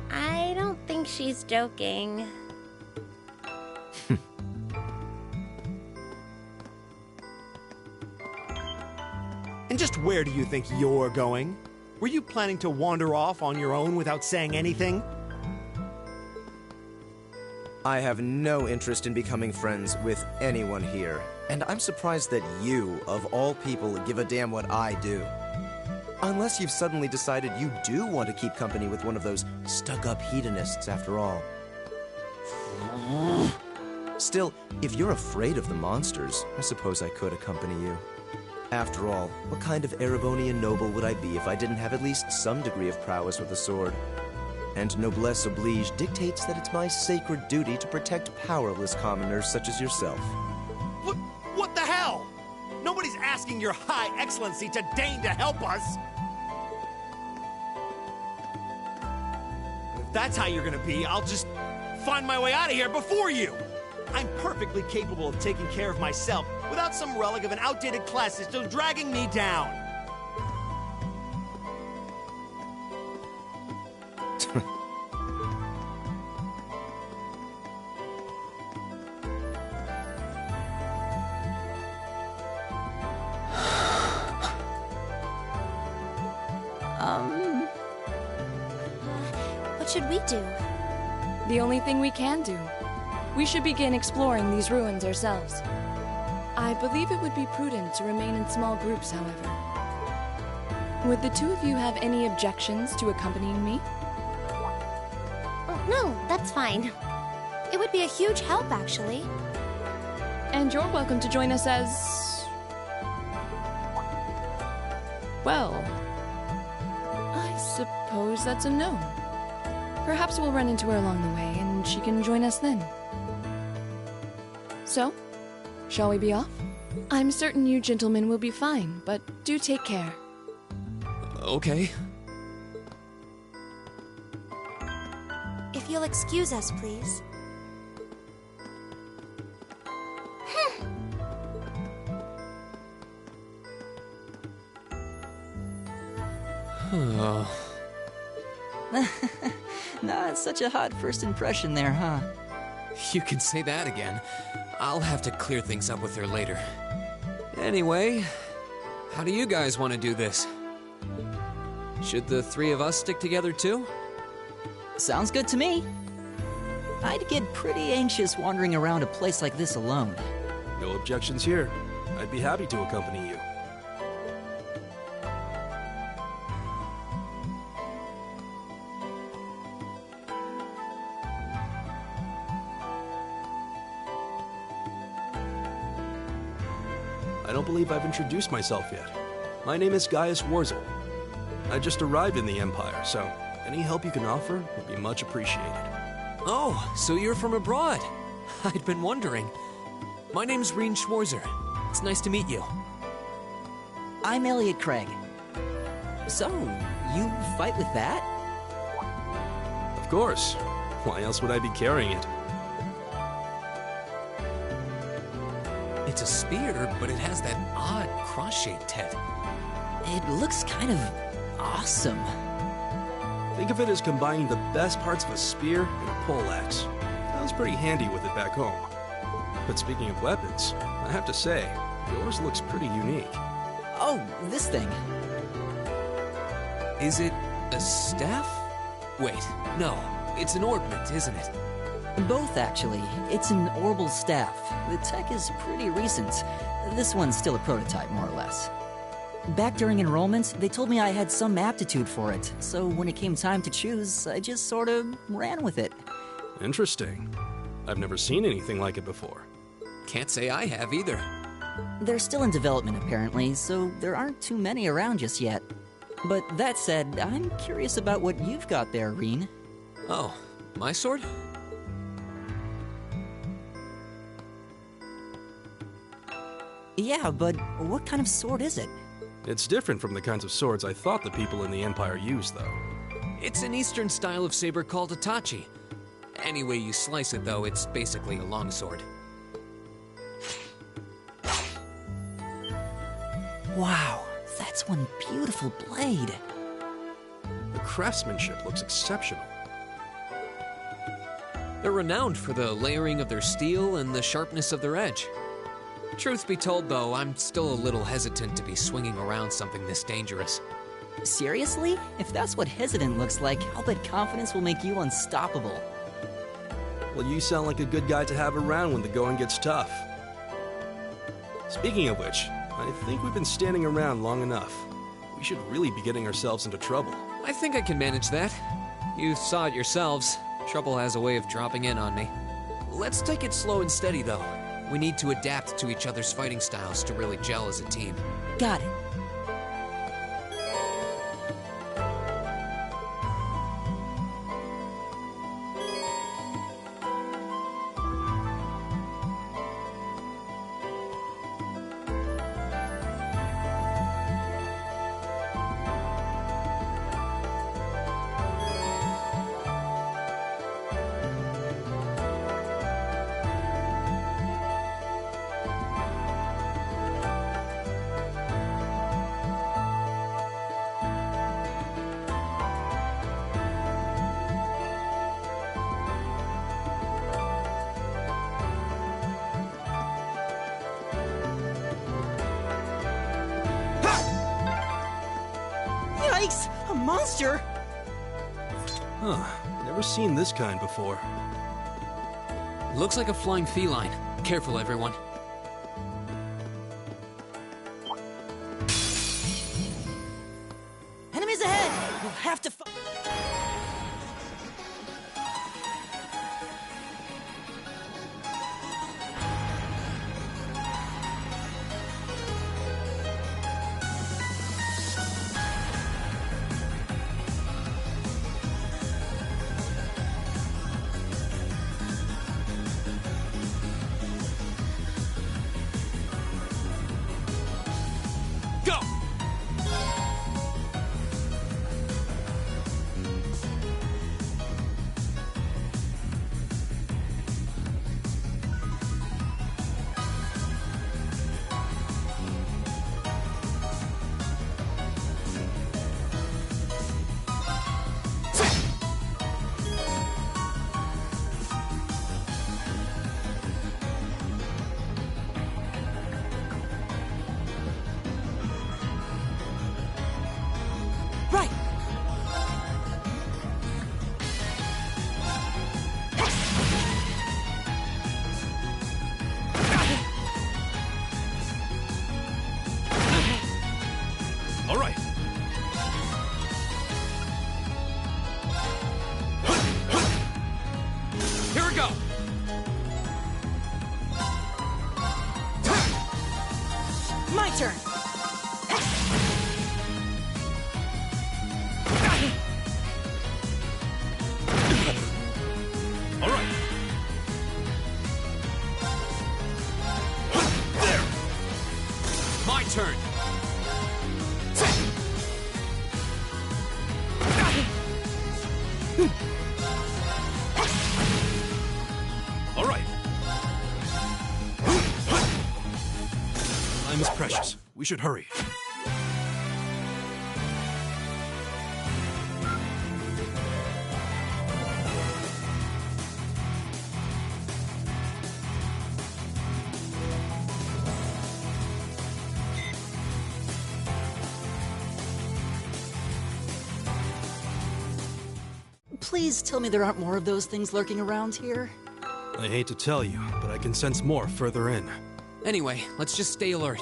I don't think she's joking. And just where do you think you're going? Were you planning to wander off on your own without saying anything? I have no interest in becoming friends with anyone here, and I'm surprised that you, of all people, give a damn what I do. Unless you've suddenly decided you do want to keep company with one of those stuck-up hedonists after all. Still, if you're afraid of the monsters, I suppose I could accompany you. After all, what kind of Erebonian noble would I be if I didn't have at least some degree of prowess with a sword? And noblesse oblige dictates that it's my sacred duty to protect powerless commoners such as yourself. What the hell? Nobody's asking your high excellency to deign to help us! If that's how you're gonna be, I'll just find my way out of here before you! I'm perfectly capable of taking care of myself without some relic of an outdated class system dragging me down! What should we do? The only thing we can do. We should begin exploring these ruins ourselves. I believe it would be prudent to remain in small groups, however. Would the two of you have any objections to accompanying me? Oh, no, that's fine. It would be a huge help, actually. And you're welcome to join us as... well, I suppose that's a no. Perhaps we'll run into her along the way, and she can join us then. So, shall we be off? I'm certain you gentlemen will be fine, but do take care. Okay. If you'll excuse us, please. Oh. Not such a hot first impression there, huh? You can say that again. I'll have to clear things up with her later. Anyway, how do you guys want to do this? Should the three of us stick together too? Sounds good to me. I'd get pretty anxious wandering around a place like this alone. No objections here. I'd be happy to accompany you. I don't believe I've introduced myself yet. My name is Gaius Warzel. I just arrived in the Empire, so any help you can offer would be much appreciated. Oh, so you're from abroad. I'd been wondering. My name's Reen Schwarzer. It's nice to meet you. I'm Elliot Craig. So, you fight with that? Of course. Why else would I be carrying it? It's a spear, but it has that odd cross-shaped head. It looks kind of awesome. Think of it as combining the best parts of a spear and a poleaxe. I was pretty handy with it back home. But speaking of weapons, I have to say, yours looks pretty unique. Oh, this thing. Is it a staff? Wait, no. It's an ornament, isn't it? Both, actually. It's an orbital staff. The tech is pretty recent. This one's still a prototype, more or less. Back during enrollment, they told me I had some aptitude for it, so when it came time to choose, I just sort of ran with it. Interesting. I've never seen anything like it before. Can't say I have either. They're still in development, apparently, so there aren't too many around just yet. But that said, I'm curious about what you've got there, Reen. Oh, my sword? Yeah, but what kind of sword is it? It's different from the kinds of swords I thought the people in the Empire used, though. It's an Eastern style of saber called a tachi. Any way you slice it, though, it's basically a longsword. Wow, that's one beautiful blade. The craftsmanship looks exceptional. They're renowned for the layering of their steel and the sharpness of their edge. Truth be told, though, I'm still a little hesitant to be swinging around something this dangerous. Seriously? If that's what hesitant looks like, I'll bet confidence will make you unstoppable. Well, you sound like a good guy to have around when the going gets tough. Speaking of which, I think we've been standing around long enough. We should really be getting ourselves into trouble. I think I can manage that. You saw it yourselves. Trouble has a way of dropping in on me. Let's take it slow and steady, though. We need to adapt to each other's fighting styles to really gel as a team. Got it. Yikes! A monster! Huh. Never seen this kind before. Looks like a flying feline. Careful, everyone. Enemies ahead! We'll have to Time is precious. We should hurry. Please tell me there aren't more of those things lurking around here. I hate to tell you, but I can sense more further in. Anyway, let's just stay alert.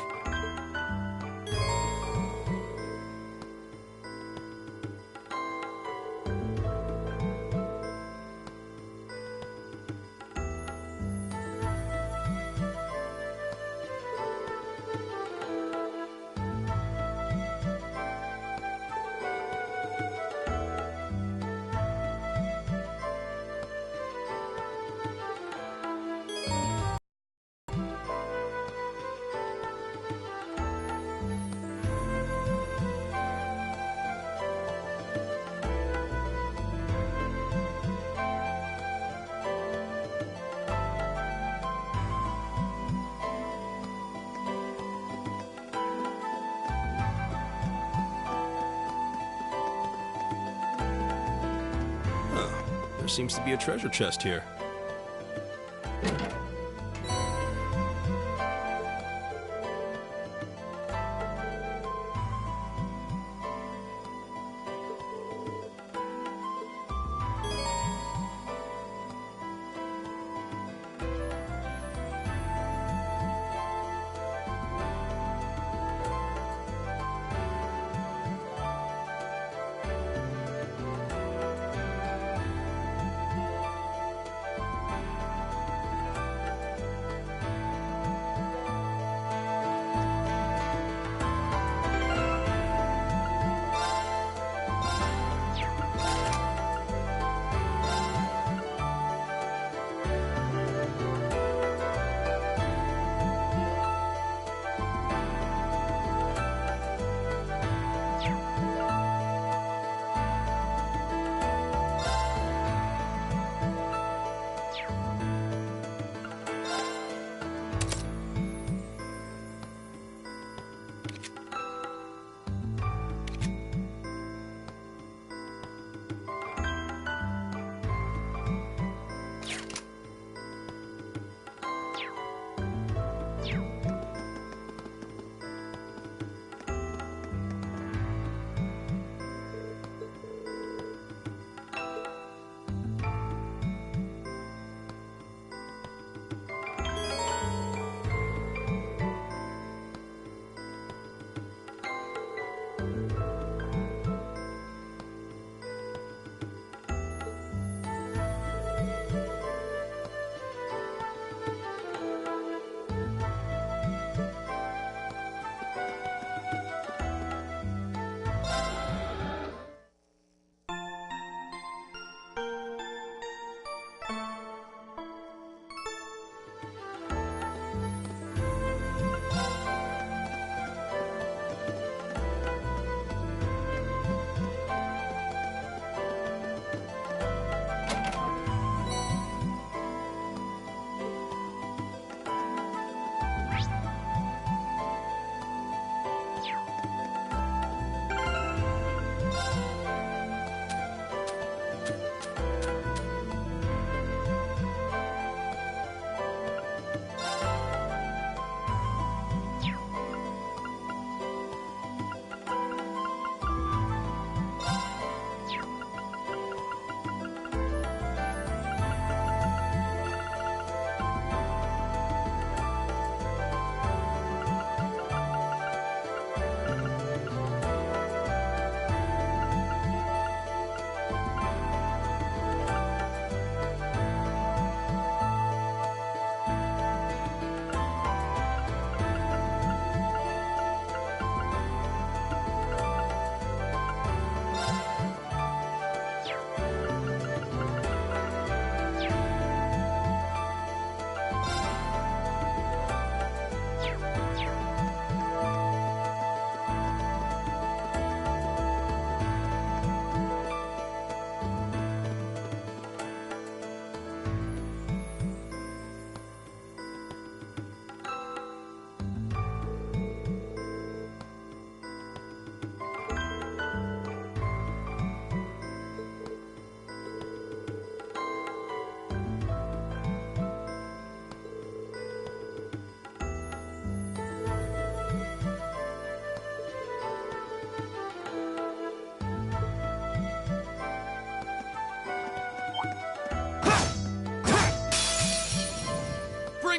There seems to be a treasure chest here.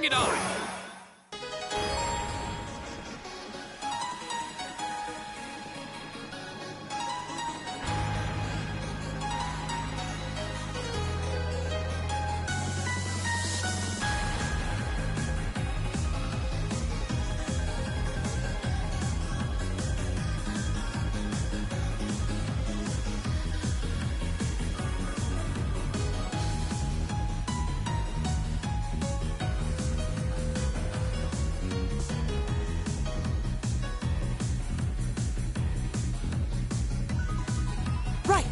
it on! Right!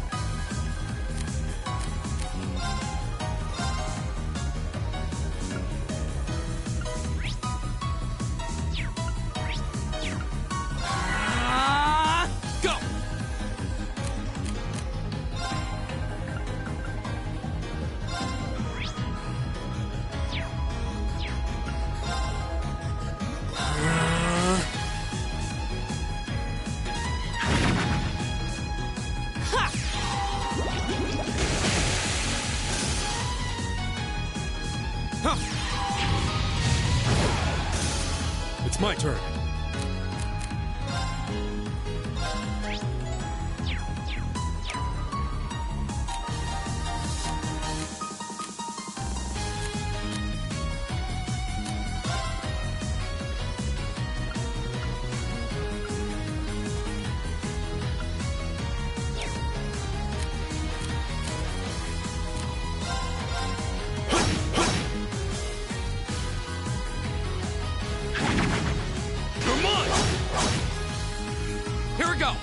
Go! It's my turn. Come on! Here we go!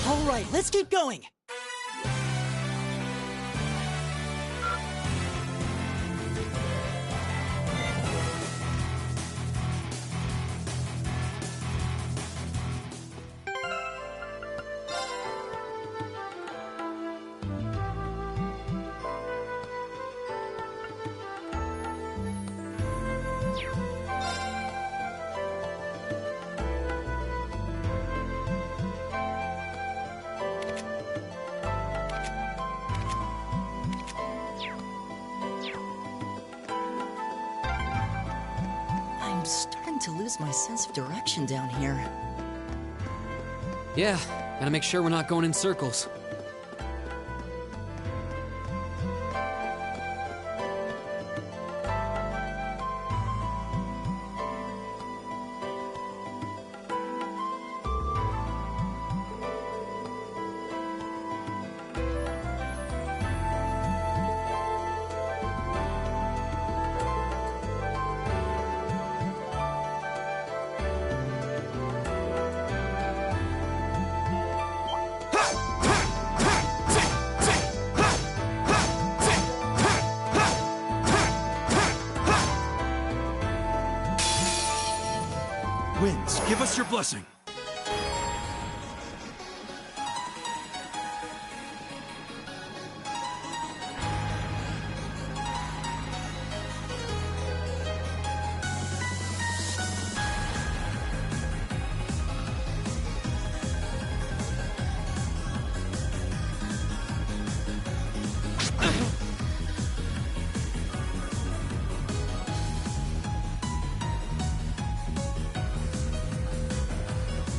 All right, let's keep going. I'm starting to lose my sense of direction down here. Yeah, gotta make sure we're not going in circles. Winds, give us your blessing.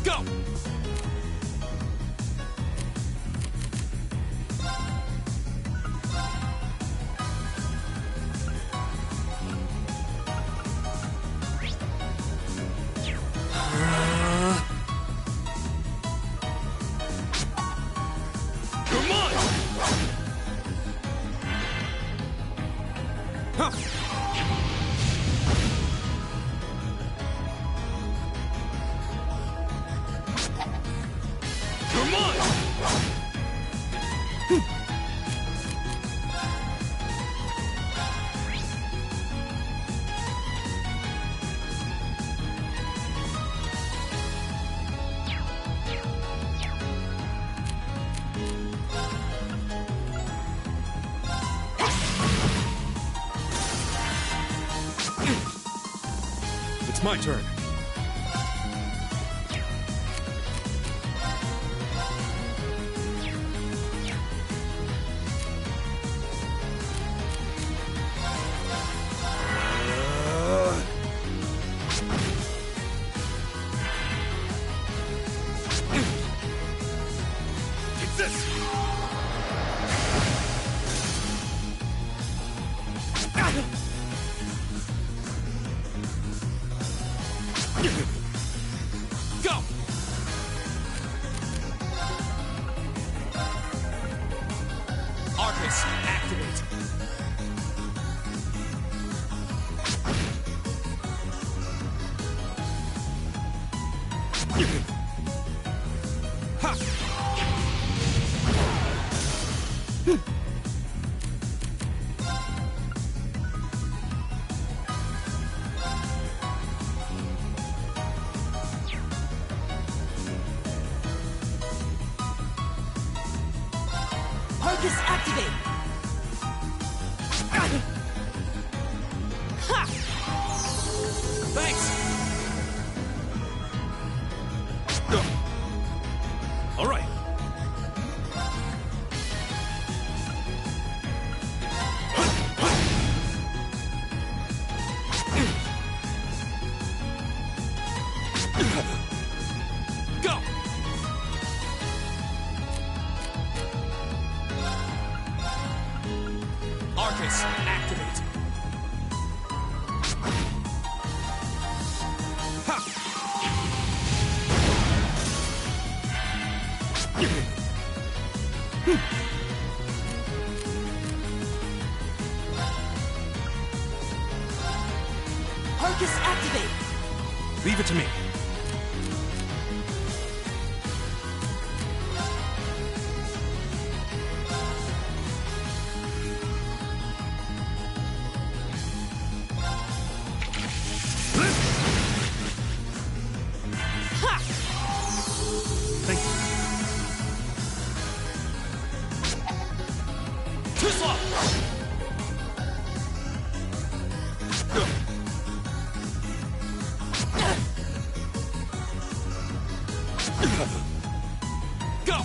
Go! Come on! Huh. Come on! It's my turn. It's this! Go! Arcus, activate. Ha! Arcus, activate! Ha! Thanks! All right. Go! Arcus, activate. Ha! Arcus, activate! Leave it to me. Thank you. Too slow! Go!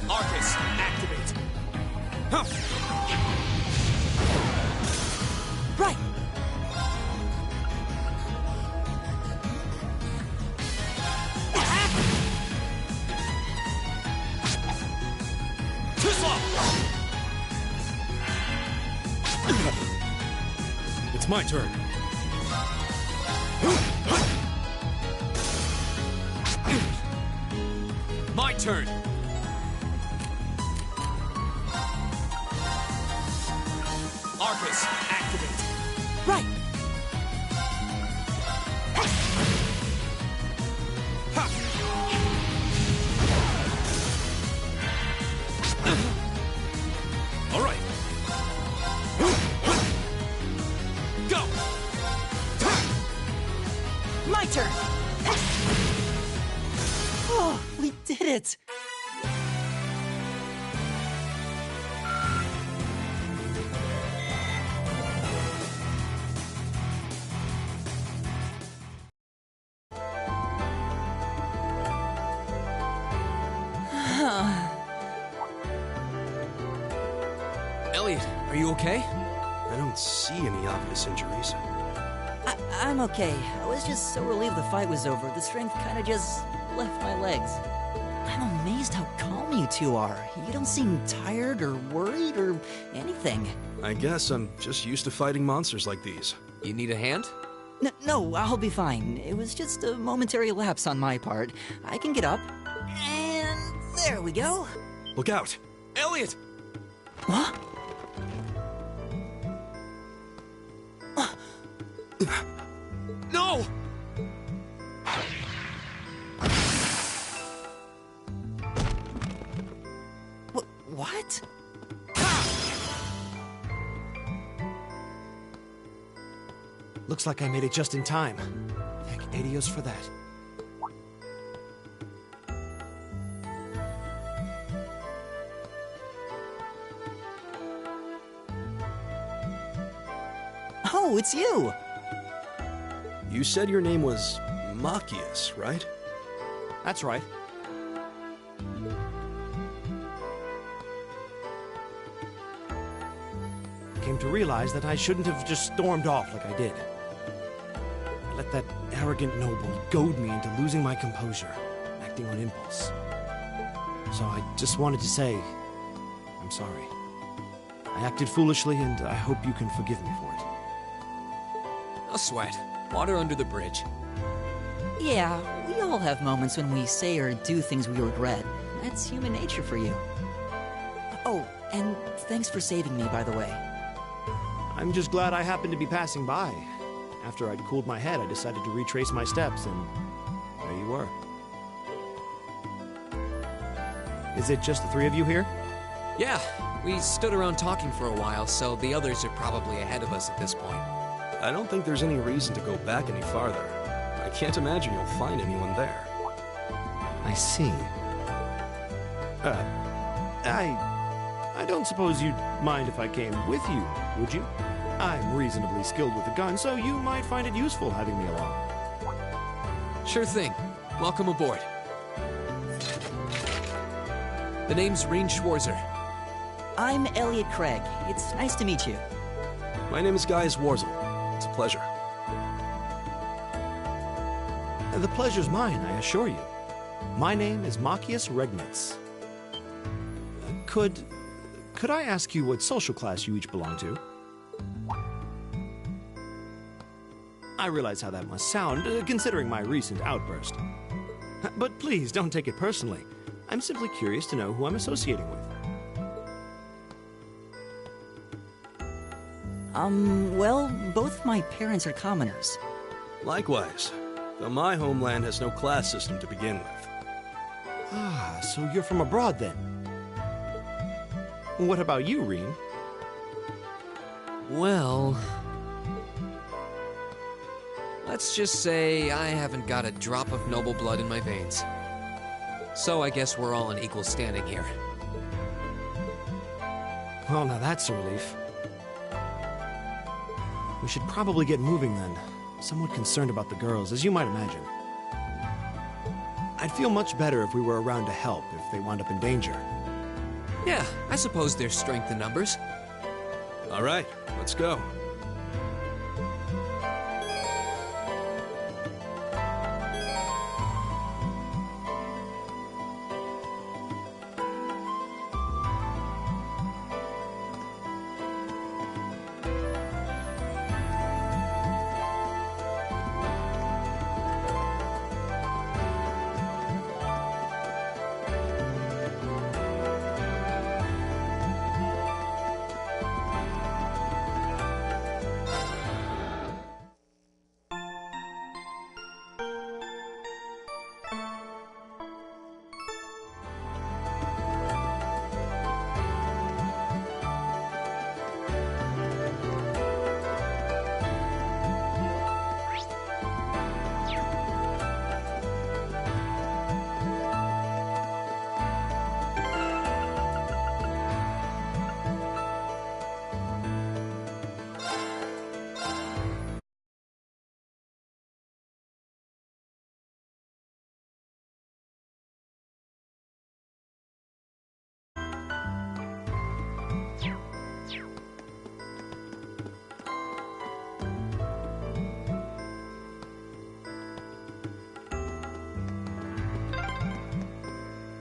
Arcus, activate. Huh. Right! Too slow! It's my turn. My turn. Arcus, activate. Right! Ha! All right. Go! My turn! Oh, we did it! Elliot, are you okay? I don't see any obvious injuries. I'm okay. I was just so relieved the fight was over. The strength kind of just left my legs. I'm amazed how calm you two are. You don't seem tired or worried or anything. I guess I'm just used to fighting monsters like these. You need a hand? No, I'll be fine. It was just a momentary lapse on my part. I can get up. And there we go. Look out! Elliot! What? No! What? Looks like I made it just in time. Thank Adios for that. Oh, it's you! You said your name was Machias, right? That's right. I came to realize that I shouldn't have just stormed off like I did. I let that arrogant noble goad me into losing my composure, acting on impulse. So I just wanted to say, I'm sorry. I acted foolishly, and I hope you can forgive me for it. No sweat. Water under the bridge. Yeah, we all have moments when we say or do things we regret. That's human nature for you. Oh, and thanks for saving me, by the way. I'm just glad I happened to be passing by. After I'd cooled my head, I decided to retrace my steps, and there you were. Is it just the three of you here? Yeah, we stood around talking for a while, so the others are probably ahead of us at this point. I don't think there's any reason to go back any farther. I can't imagine you'll find anyone there. I see. I don't suppose you'd mind if I came with you, would you? I'm reasonably skilled with a gun, so you might find it useful having me along. Sure thing. Welcome aboard. The name's Rean Schwarzer. I'm Elliot Craig. It's nice to meet you. My name is Gaius Warzel. It's a pleasure. The pleasure's mine, I assure you. My name is Machias Regnitz. Could I ask you what social class you each belong to? I realize how that must sound, considering my recent outburst. But please, don't take it personally. I'm simply curious to know who I'm associating with. Well, both my parents are commoners. Likewise, though my homeland has no class system to begin with. Ah, so you're from abroad then? What about you, Rean? Well... let's just say I haven't got a drop of noble blood in my veins. So I guess we're all in equal standing here. Well, now that's a relief. We should probably get moving then. I'm somewhat concerned about the girls, as you might imagine. I'd feel much better if we were around to help if they wound up in danger. Yeah, I suppose there's strength in numbers. All right, let's go.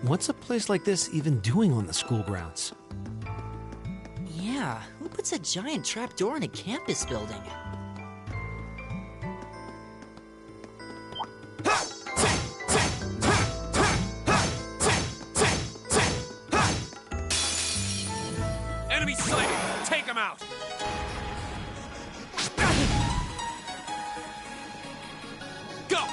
What's a place like this even doing on the school grounds? Yeah, who puts a giant trapdoor in a campus building? Enemy sighted! Take him out! Go!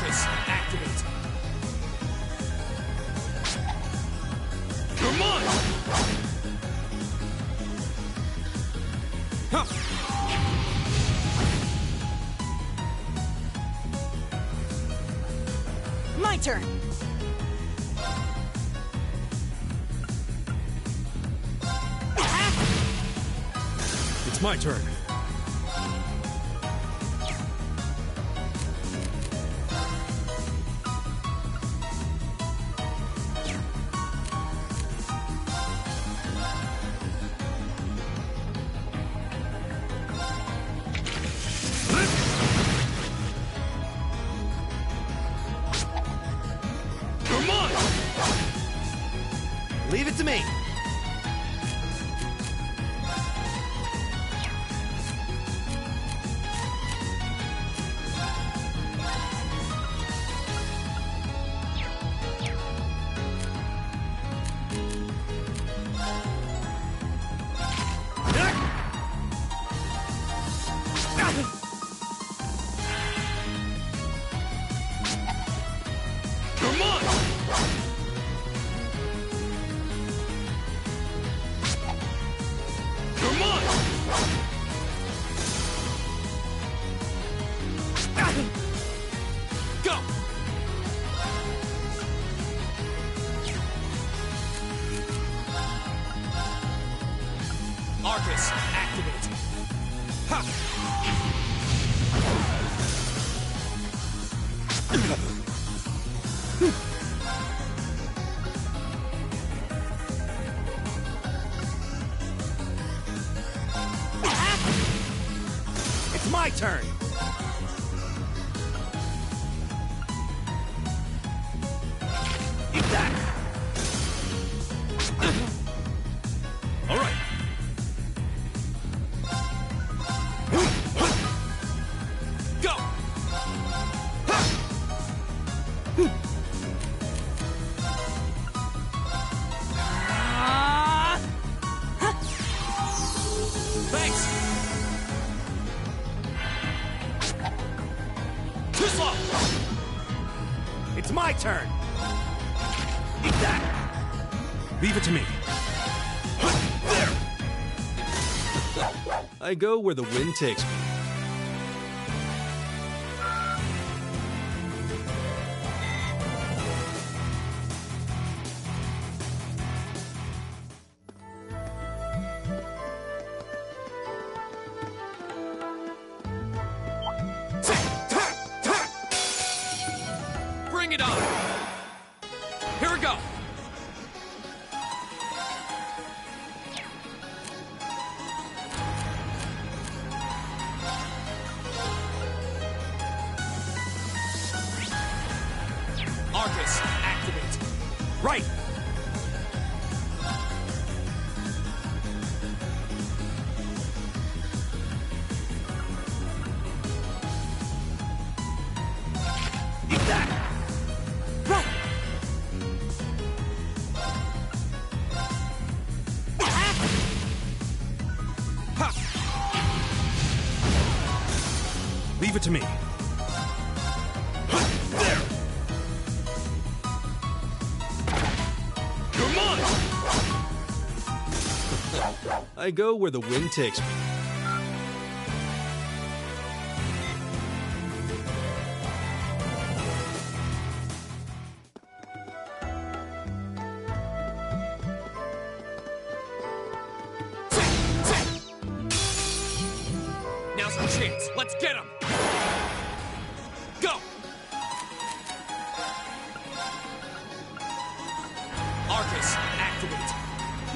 Arcus, activate. Come on! Huh. My turn! It's my turn. Come on! Leave it to me. Come on! Come on! Go! Arcus, activate. Ha! It's my turn. Eat that. All right. Go! Thanks! Too slow. It's my turn. Eat that. Leave it to me. There. I go where the wind takes me. Bring it on! Here we go! Arcus, activate. Right. Eat that. Right. Ha! Leave it to me. There. Come on! I go where the wind takes me. Now's our chance. Let's get him! Go! Arcus, activate.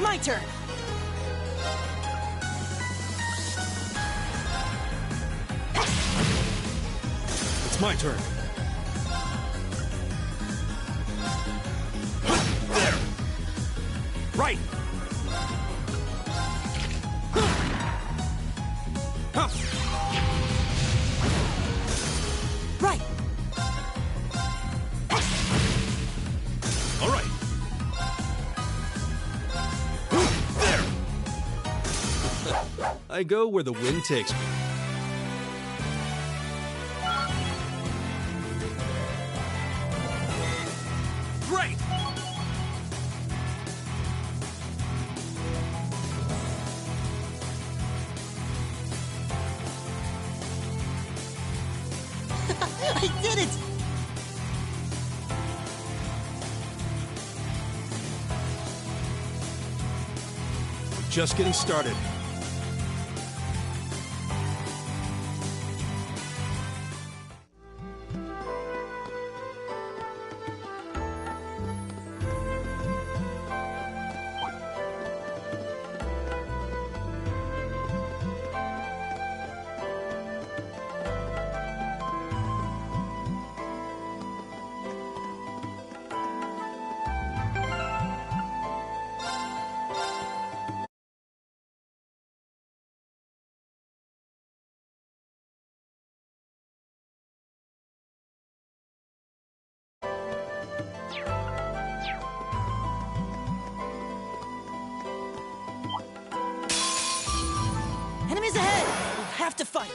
My turn! It's my turn. There. Right. Ha! Right! All right. There. I go where the wind takes me. did it! We're just getting started. Enemies ahead! We'll have to fight!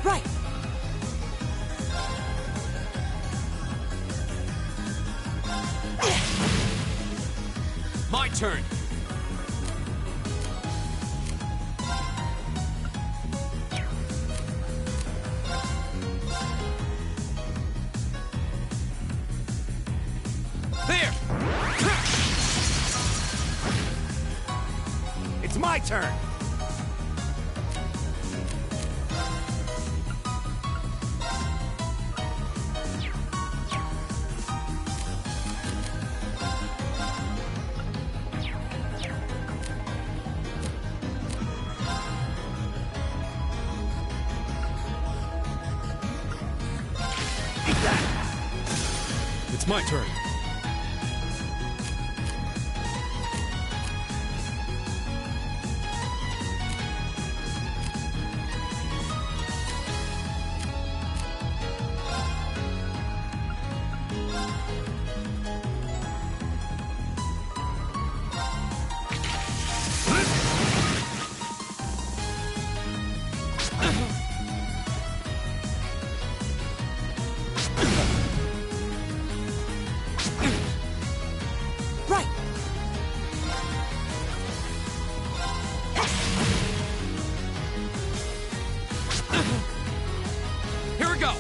Right! My turn! There! It's my turn! It's my turn. Right! Here we go!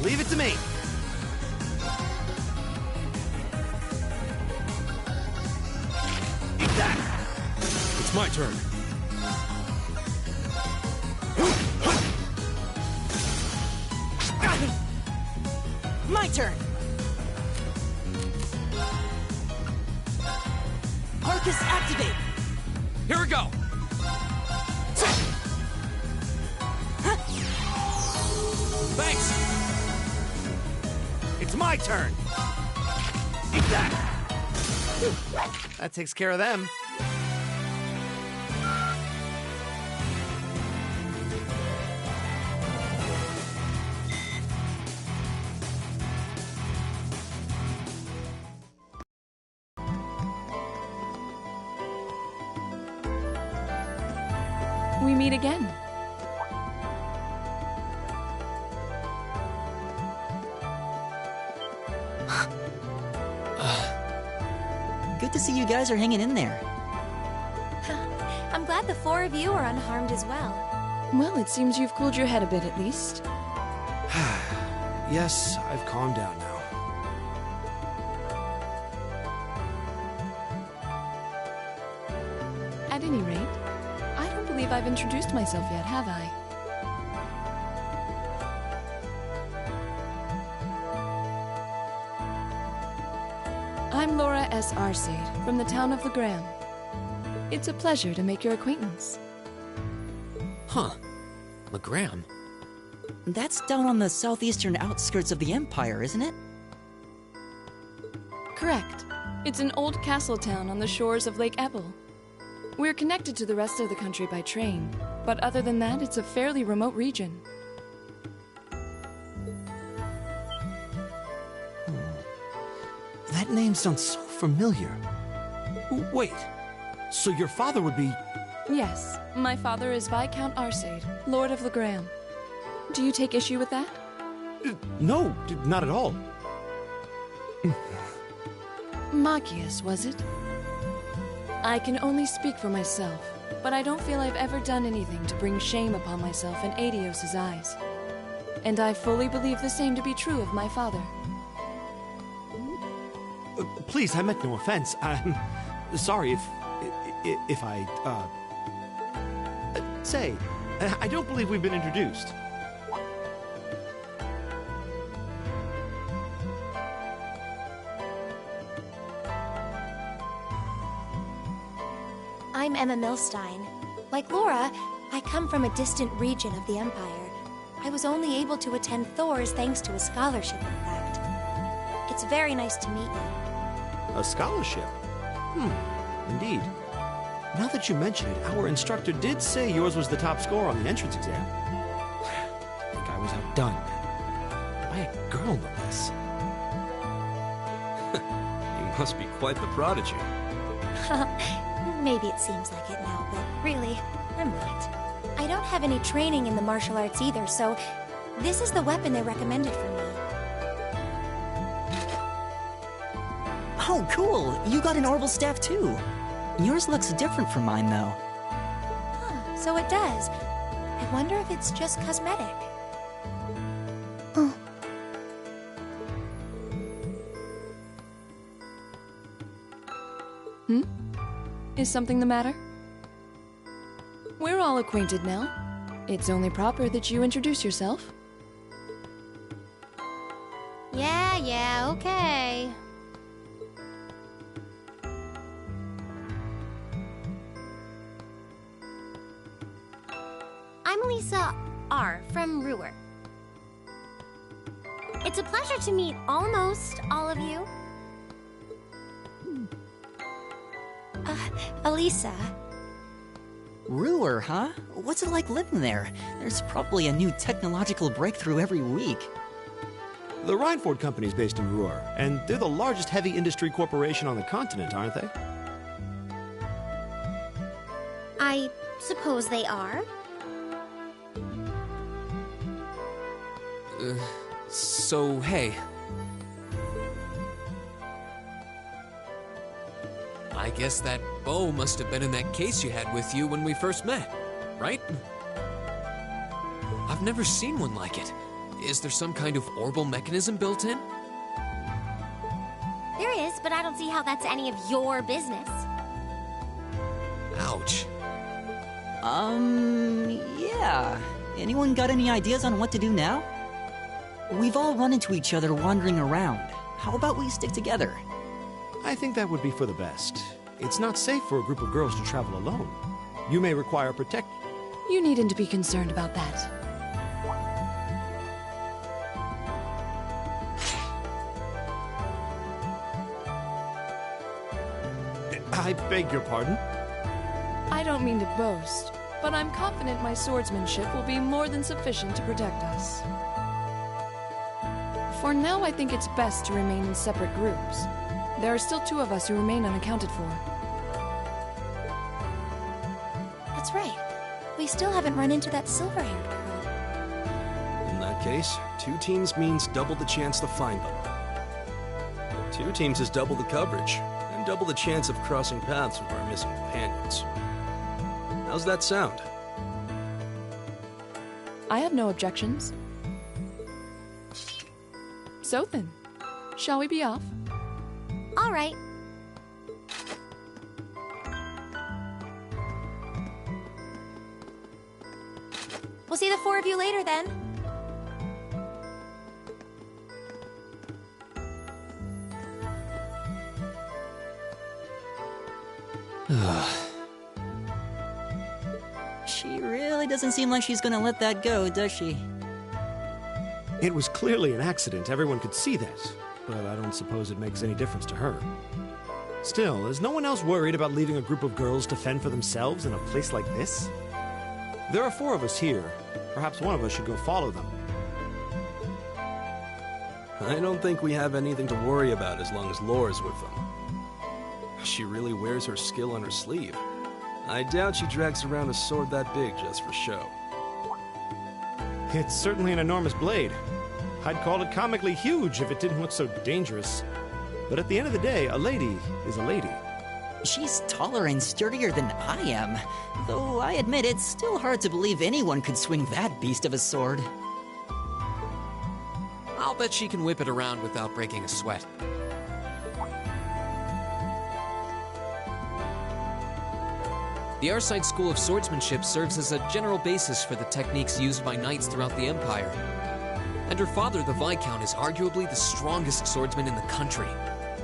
Leave it to me! Eat that! It's my turn. My turn! Arcus activate! Here we go! Thanks! It's my turn! Eat that! That takes care of them. We meet again. Good to see you guys are hanging in there. I'm glad the four of you are unharmed as well. Well, it seems you've cooled your head a bit at least. Yes, I've calmed down now. At any rate, I don't believe I've introduced myself yet, have I? I'm Laura S. Arcade, from the town of Legram. It's a pleasure to make your acquaintance. Huh. Legram? That's down on the southeastern outskirts of the Empire, isn't it? Correct. It's an old castle town on the shores of Lake Ebble. We're connected to the rest of the country by train, but other than that, it's a fairly remote region. That name sounds so familiar. Wait, so your father would be... Yes, my father is Viscount Arcade, Lord of Legram. Do you take issue with that? No, not at all. Machias, was it? I can only speak for myself, but I don't feel I've ever done anything to bring shame upon myself in Adios's eyes. And I fully believe the same to be true of my father. Please, I meant no offense. I'm sorry if I, say, I don't believe we've been introduced. I'm Emma Milstein. Like Laura, I come from a distant region of the Empire. I was only able to attend Thor's thanks to a scholarship, in fact. It's very nice to meet you. A scholarship? Indeed. Now that you mention it, our instructor did say yours was the top score on the entrance exam. I think I was outdone. By a girl, no less. You must be quite the prodigy. Maybe it seems like it now, but really, I'm not. I don't have any training in the martial arts either, so this is the weapon they recommended for me. Oh, cool! You got an orbital staff too. Yours looks different from mine, though. Huh, so it does. I wonder if it's just cosmetic. Oh. Is something the matter? We're all acquainted now. It's only proper that you introduce yourself. Yeah, okay. I'm Lisa R. from Ruhr. It's a pleasure to meet almost all of you. Elisa. Ruhr, huh? What's it like living there? There's probably a new technological breakthrough every week. The Rhineford Company's based in Ruhr, and they're the largest heavy industry corporation on the continent, aren't they? I suppose they are. So, hey. I guess that bow must have been in that case you had with you when we first met, right? I've never seen one like it. Is there some kind of orbital mechanism built in? There is, but I don't see how that's any of your business. Ouch. Yeah. Anyone got any ideas on what to do now? We've all run into each other wandering around. How about we stick together? I think that would be for the best. It's not safe for a group of girls to travel alone. You may require protection. You needn't be concerned about that. I beg your pardon? I don't mean to boast, but I'm confident my swordsmanship will be more than sufficient to protect us. For now, I think it's best to remain in separate groups. There are still 2 of us who remain unaccounted for. That's right. We still haven't run into that silver-haired girl. In that case, 2 teams means double the chance to find them. 2 teams is double the coverage, and double the chance of crossing paths with our missing companions. How's that sound? I have no objections. So then, shall we be off? All right. We'll see the 4 of you later, then. She really doesn't seem like she's gonna let that go, does she? It was clearly an accident, everyone could see that, but I don't suppose it makes any difference to her. Still, is no one else worried about leaving a group of girls to fend for themselves in a place like this? There are 4 of us here. Perhaps one of us should go follow them. I don't think we have anything to worry about as long as Laura's with them. She really wears her skill on her sleeve. I doubt she drags around a sword that big just for show. It's certainly an enormous blade. I'd call it comically huge if it didn't look so dangerous. But at the end of the day, a lady is a lady. She's taller and sturdier than I am, though I admit it's still hard to believe anyone could swing that beast of a sword. I'll bet she can whip it around without breaking a sweat. The Arside School of Swordsmanship serves as a general basis for the techniques used by knights throughout the Empire. And her father, the Viscount, is arguably the strongest swordsman in the country.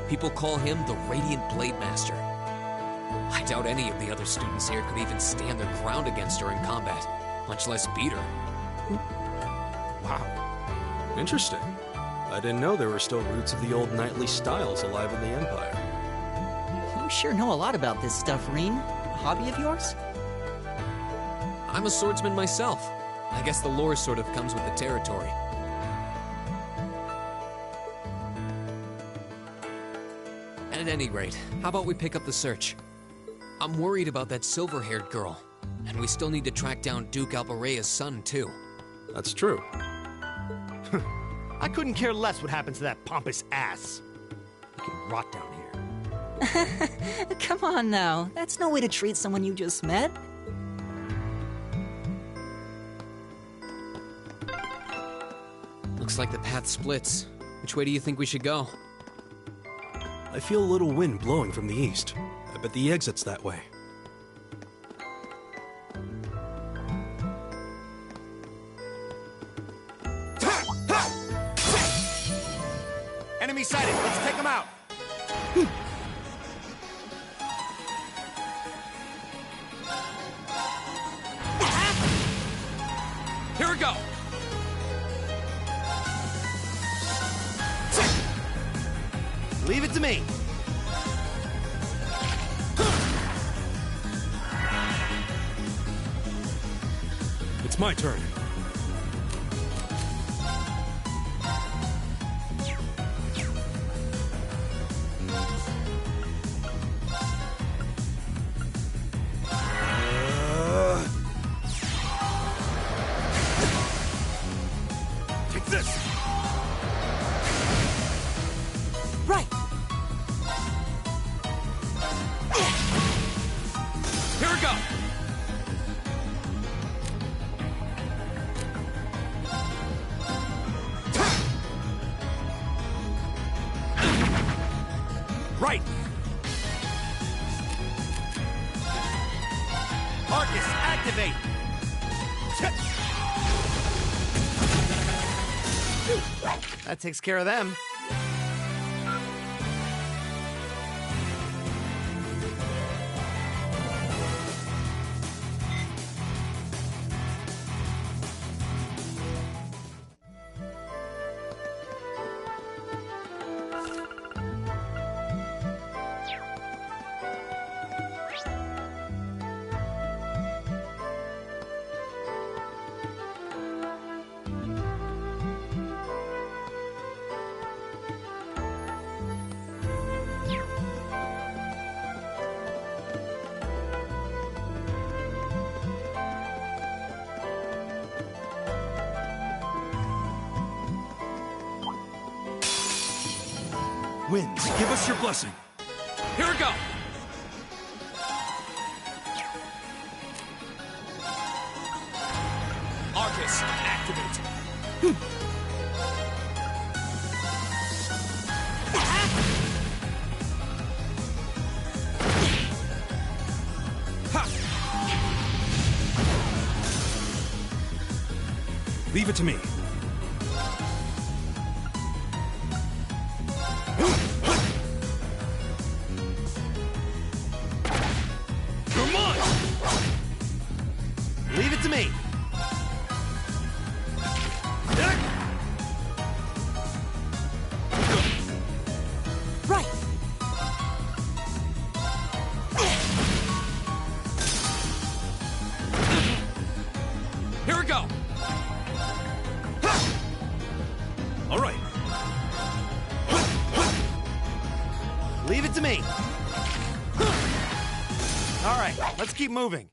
People call him the Radiant Blade Master. I doubt any of the other students here could even stand their ground against her in combat, much less beat her. Wow. Interesting. I didn't know there were still roots of the old knightly styles alive in the Empire. You sure know a lot about this stuff, Reen. A hobby of yours? I'm a swordsman myself. I guess the lore sort of comes with the territory. At any rate, how about we pick up the search? I'm worried about that silver-haired girl, and we still need to track down Duke Albarea's son, too. That's true. I couldn't care less what happens to that pompous ass. He can rot down here. Come on now, that's no way to treat someone you just met. Looks like the path splits. Which way do you think we should go? I feel a little wind blowing from the east. I bet the exit's that way. Enemy sighted. Let's take them out. Here we go. Leave it to me. It's my turn. Take this. Right. Here we go. Right. Arcus, activate. That takes care of them. Winds, give us your blessing. Here we go. Arcus, activate. Leave it to me. Leave it to me. Right. Here we go. to me! Alright, let's keep moving.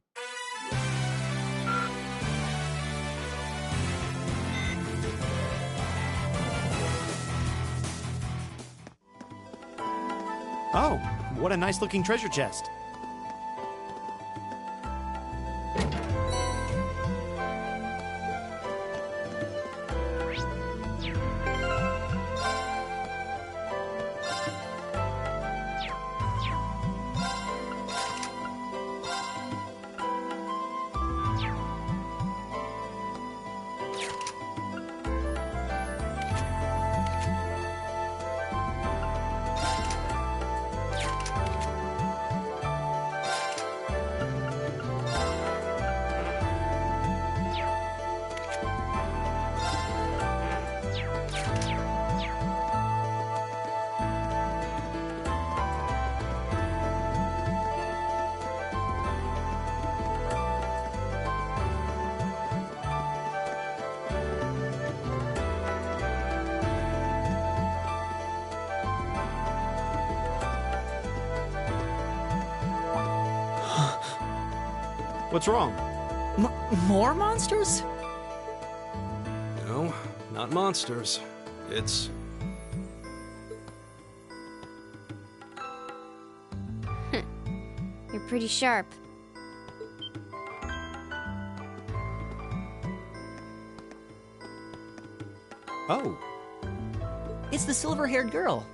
Oh, what a nice looking treasure chest. What's wrong? More monsters? No, not monsters. It's... You're pretty sharp. Oh. It's the silver-haired girl.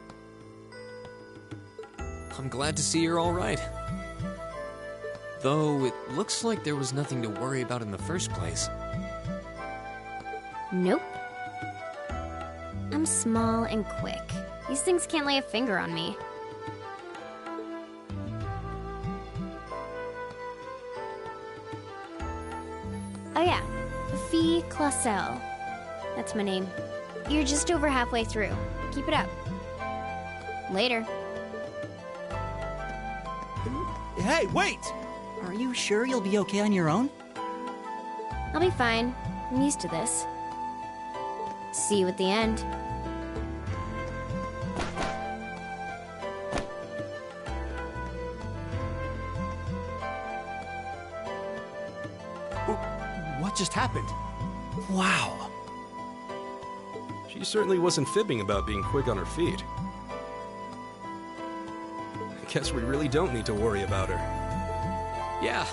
I'm glad to see you're all right. Though, it looks like there was nothing to worry about in the first place. Nope. I'm small and quick. These things can't lay a finger on me. Oh yeah, Fee Clausel. That's my name. You're just over halfway through. Keep it up. Later. Hey, wait! Are you sure you'll be okay on your own? I'll be fine. I'm used to this. See you at the end. What just happened? Wow. She certainly wasn't fibbing about being quick on her feet. I guess we really don't need to worry about her. Yeah,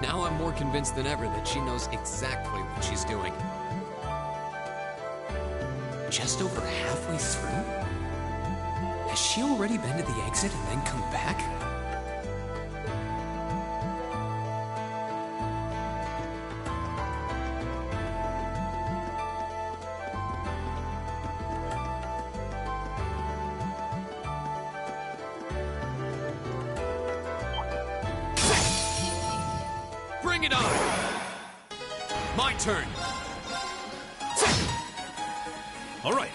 now I'm more convinced than ever that she knows exactly what she's doing. Just over halfway through? Has she already been to the exit and then come back? Bring it on! My turn! All right.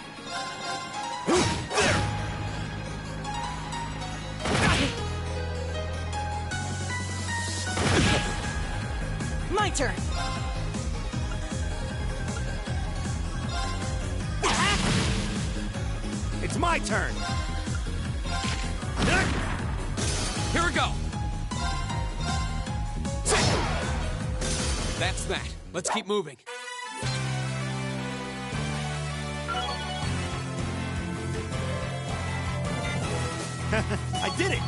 My turn! It's my turn! Here we go! That's that. Let's keep moving. I did it!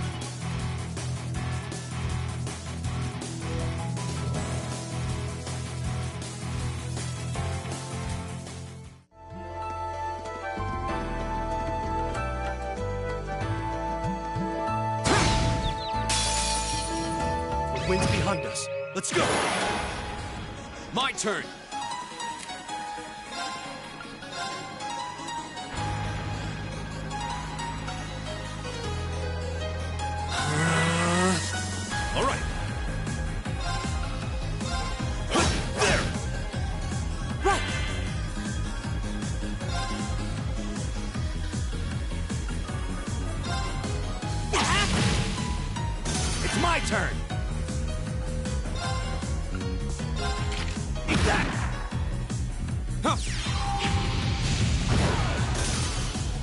The wind's behind us. Let's go! My turn! All right. There! Right! It's my turn! Eat that! Huh.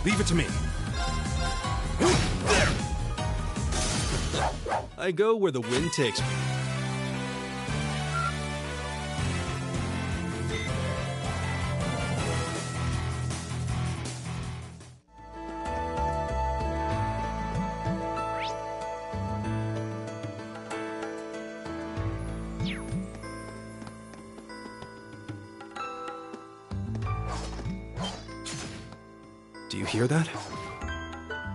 Leave it to me. There! I go where the wind takes me. Do you hear that?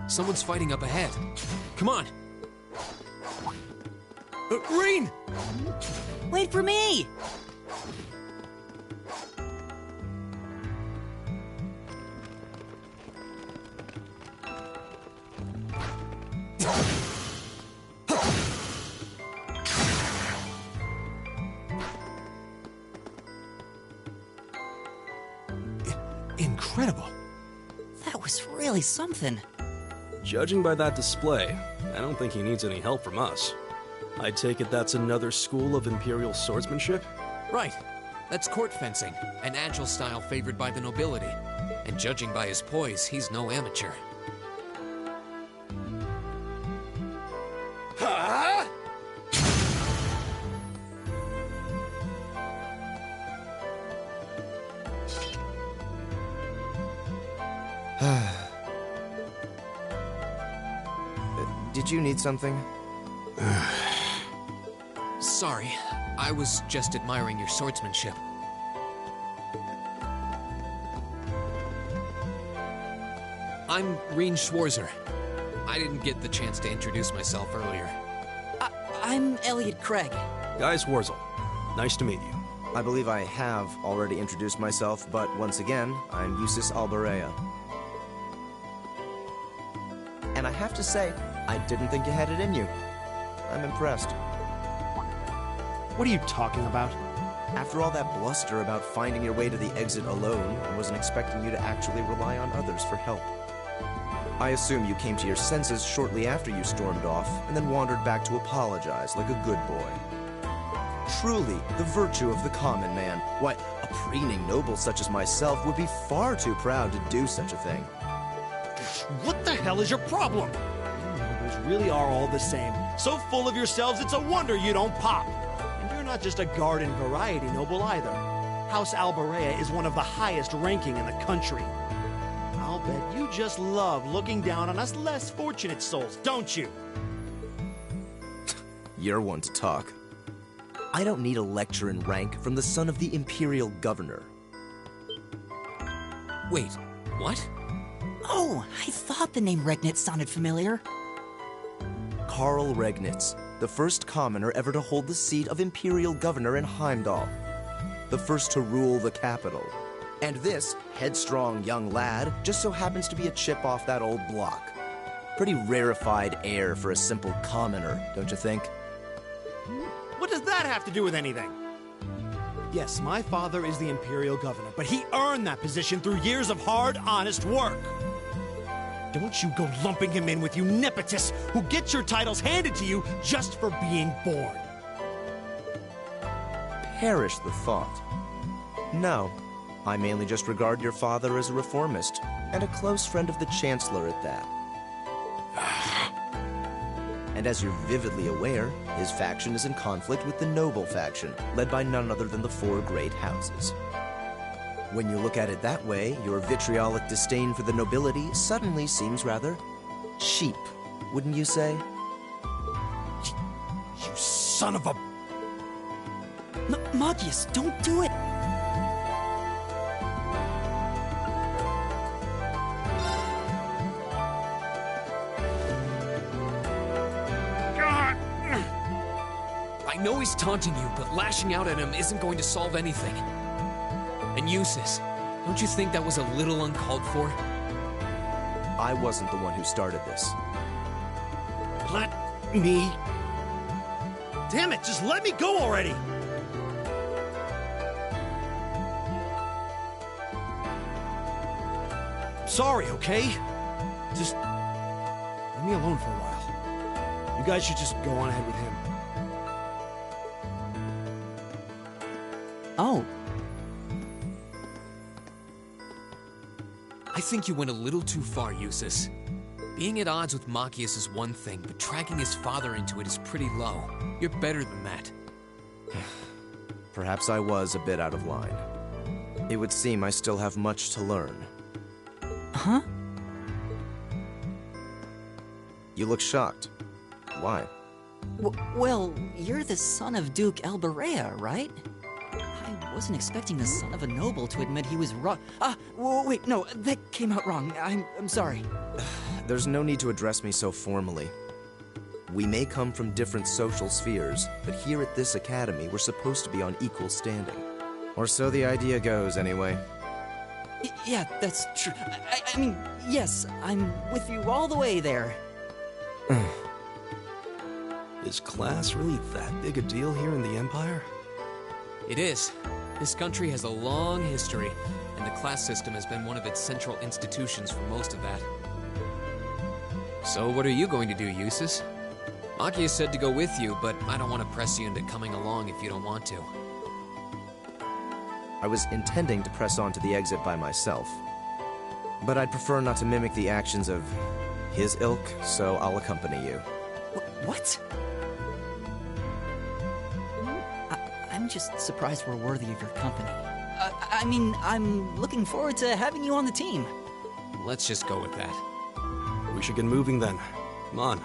Someone's fighting up ahead. Come on. Rain! Wait for me! Incredible. That was really something. Judging by that display, I don't think he needs any help from us. I take it that's another school of Imperial swordsmanship? Right. That's court fencing, an agile style favored by the nobility. And judging by his poise, he's no amateur. Huh? Did you need something? Sorry, I was just admiring your swordsmanship. I'm Reen Schwarzer. I didn't get the chance to introduce myself earlier. I'm Elliot Craig. Guy Swarzel. Nice to meet you. I believe I have already introduced myself, but once again, I'm Eustace Alberea. And I have to say, I didn't think you had it in you. I'm impressed. What are you talking about? After all that bluster about finding your way to the exit alone, I wasn't expecting you to actually rely on others for help. I assume you came to your senses shortly after you stormed off, and then wandered back to apologize like a good boy. Truly, the virtue of the common man. Why, a preening noble such as myself would be far too proud to do such a thing. What the hell is your problem? You nobles really are all the same. So full of yourselves, it's a wonder you don't pop. And you're not just a garden variety noble either. House Alberea is one of the highest ranking in the country. I'll bet you just love looking down on us less fortunate souls, don't you? You're one to talk. I don't need a lecture in rank from the son of the Imperial Governor. Wait, what? Oh, I thought the name Regnitz sounded familiar. Karl Regnitz, the first commoner ever to hold the seat of Imperial Governor in Heimdall. The first to rule the capital. And this headstrong young lad just so happens to be a chip off that old block. Pretty rarefied air for a simple commoner, don't you think? What does that have to do with anything? Yes, my father is the Imperial Governor, but he earned that position through years of hard, honest work. Don't you go lumping him in with you nepotists who get your titles handed to you just for being born. Perish the thought. No, I mainly just regard your father as a reformist, and a close friend of the Chancellor at that. And as you're vividly aware, his faction is in conflict with the noble faction, led by none other than the four great houses. When you look at it that way, your vitriolic disdain for the nobility suddenly seems rather cheap, wouldn't you say? You son of a... Magius, don't do it! I know he's taunting you, but lashing out at him isn't going to solve anything. And Eustace, don't you think that was a little uncalled for? I wasn't the one who started this. Let me... Damn it, just let me go already! Sorry, okay? Just... leave me alone for a while. You guys should just go on ahead with him. Oh. I think you went a little too far, Eustace. Being at odds with Machias is one thing, but dragging his father into it is pretty low. You're better than that. Perhaps I was a bit out of line. It would seem I still have much to learn. Huh? You look shocked. Why? Well, you're the son of Duke Elberea, right? I wasn't expecting the son of a noble to admit he was wrong. Wait, no, that came out wrong. I'm sorry. There's no need to address me so formally. We may come from different social spheres, but here at this academy, we're supposed to be on equal standing. Or so the idea goes, anyway. Yeah, that's true. I mean, yes, I'm with you all the way there. Is class really that big a deal here in the Empire? It is. This country has a long history, and the class system has been one of its central institutions for most of that. So what are you going to do, Eustace? Machias said to go with you, but I don't want to press you into coming along if you don't want to. I was intending to press on to the exit by myself. But I'd prefer not to mimic the actions of his ilk, so I'll accompany you. What? I'm just surprised we're worthy of your company. I mean, I'm looking forward to having you on the team. Let's just go with that. We should get moving then. Come on.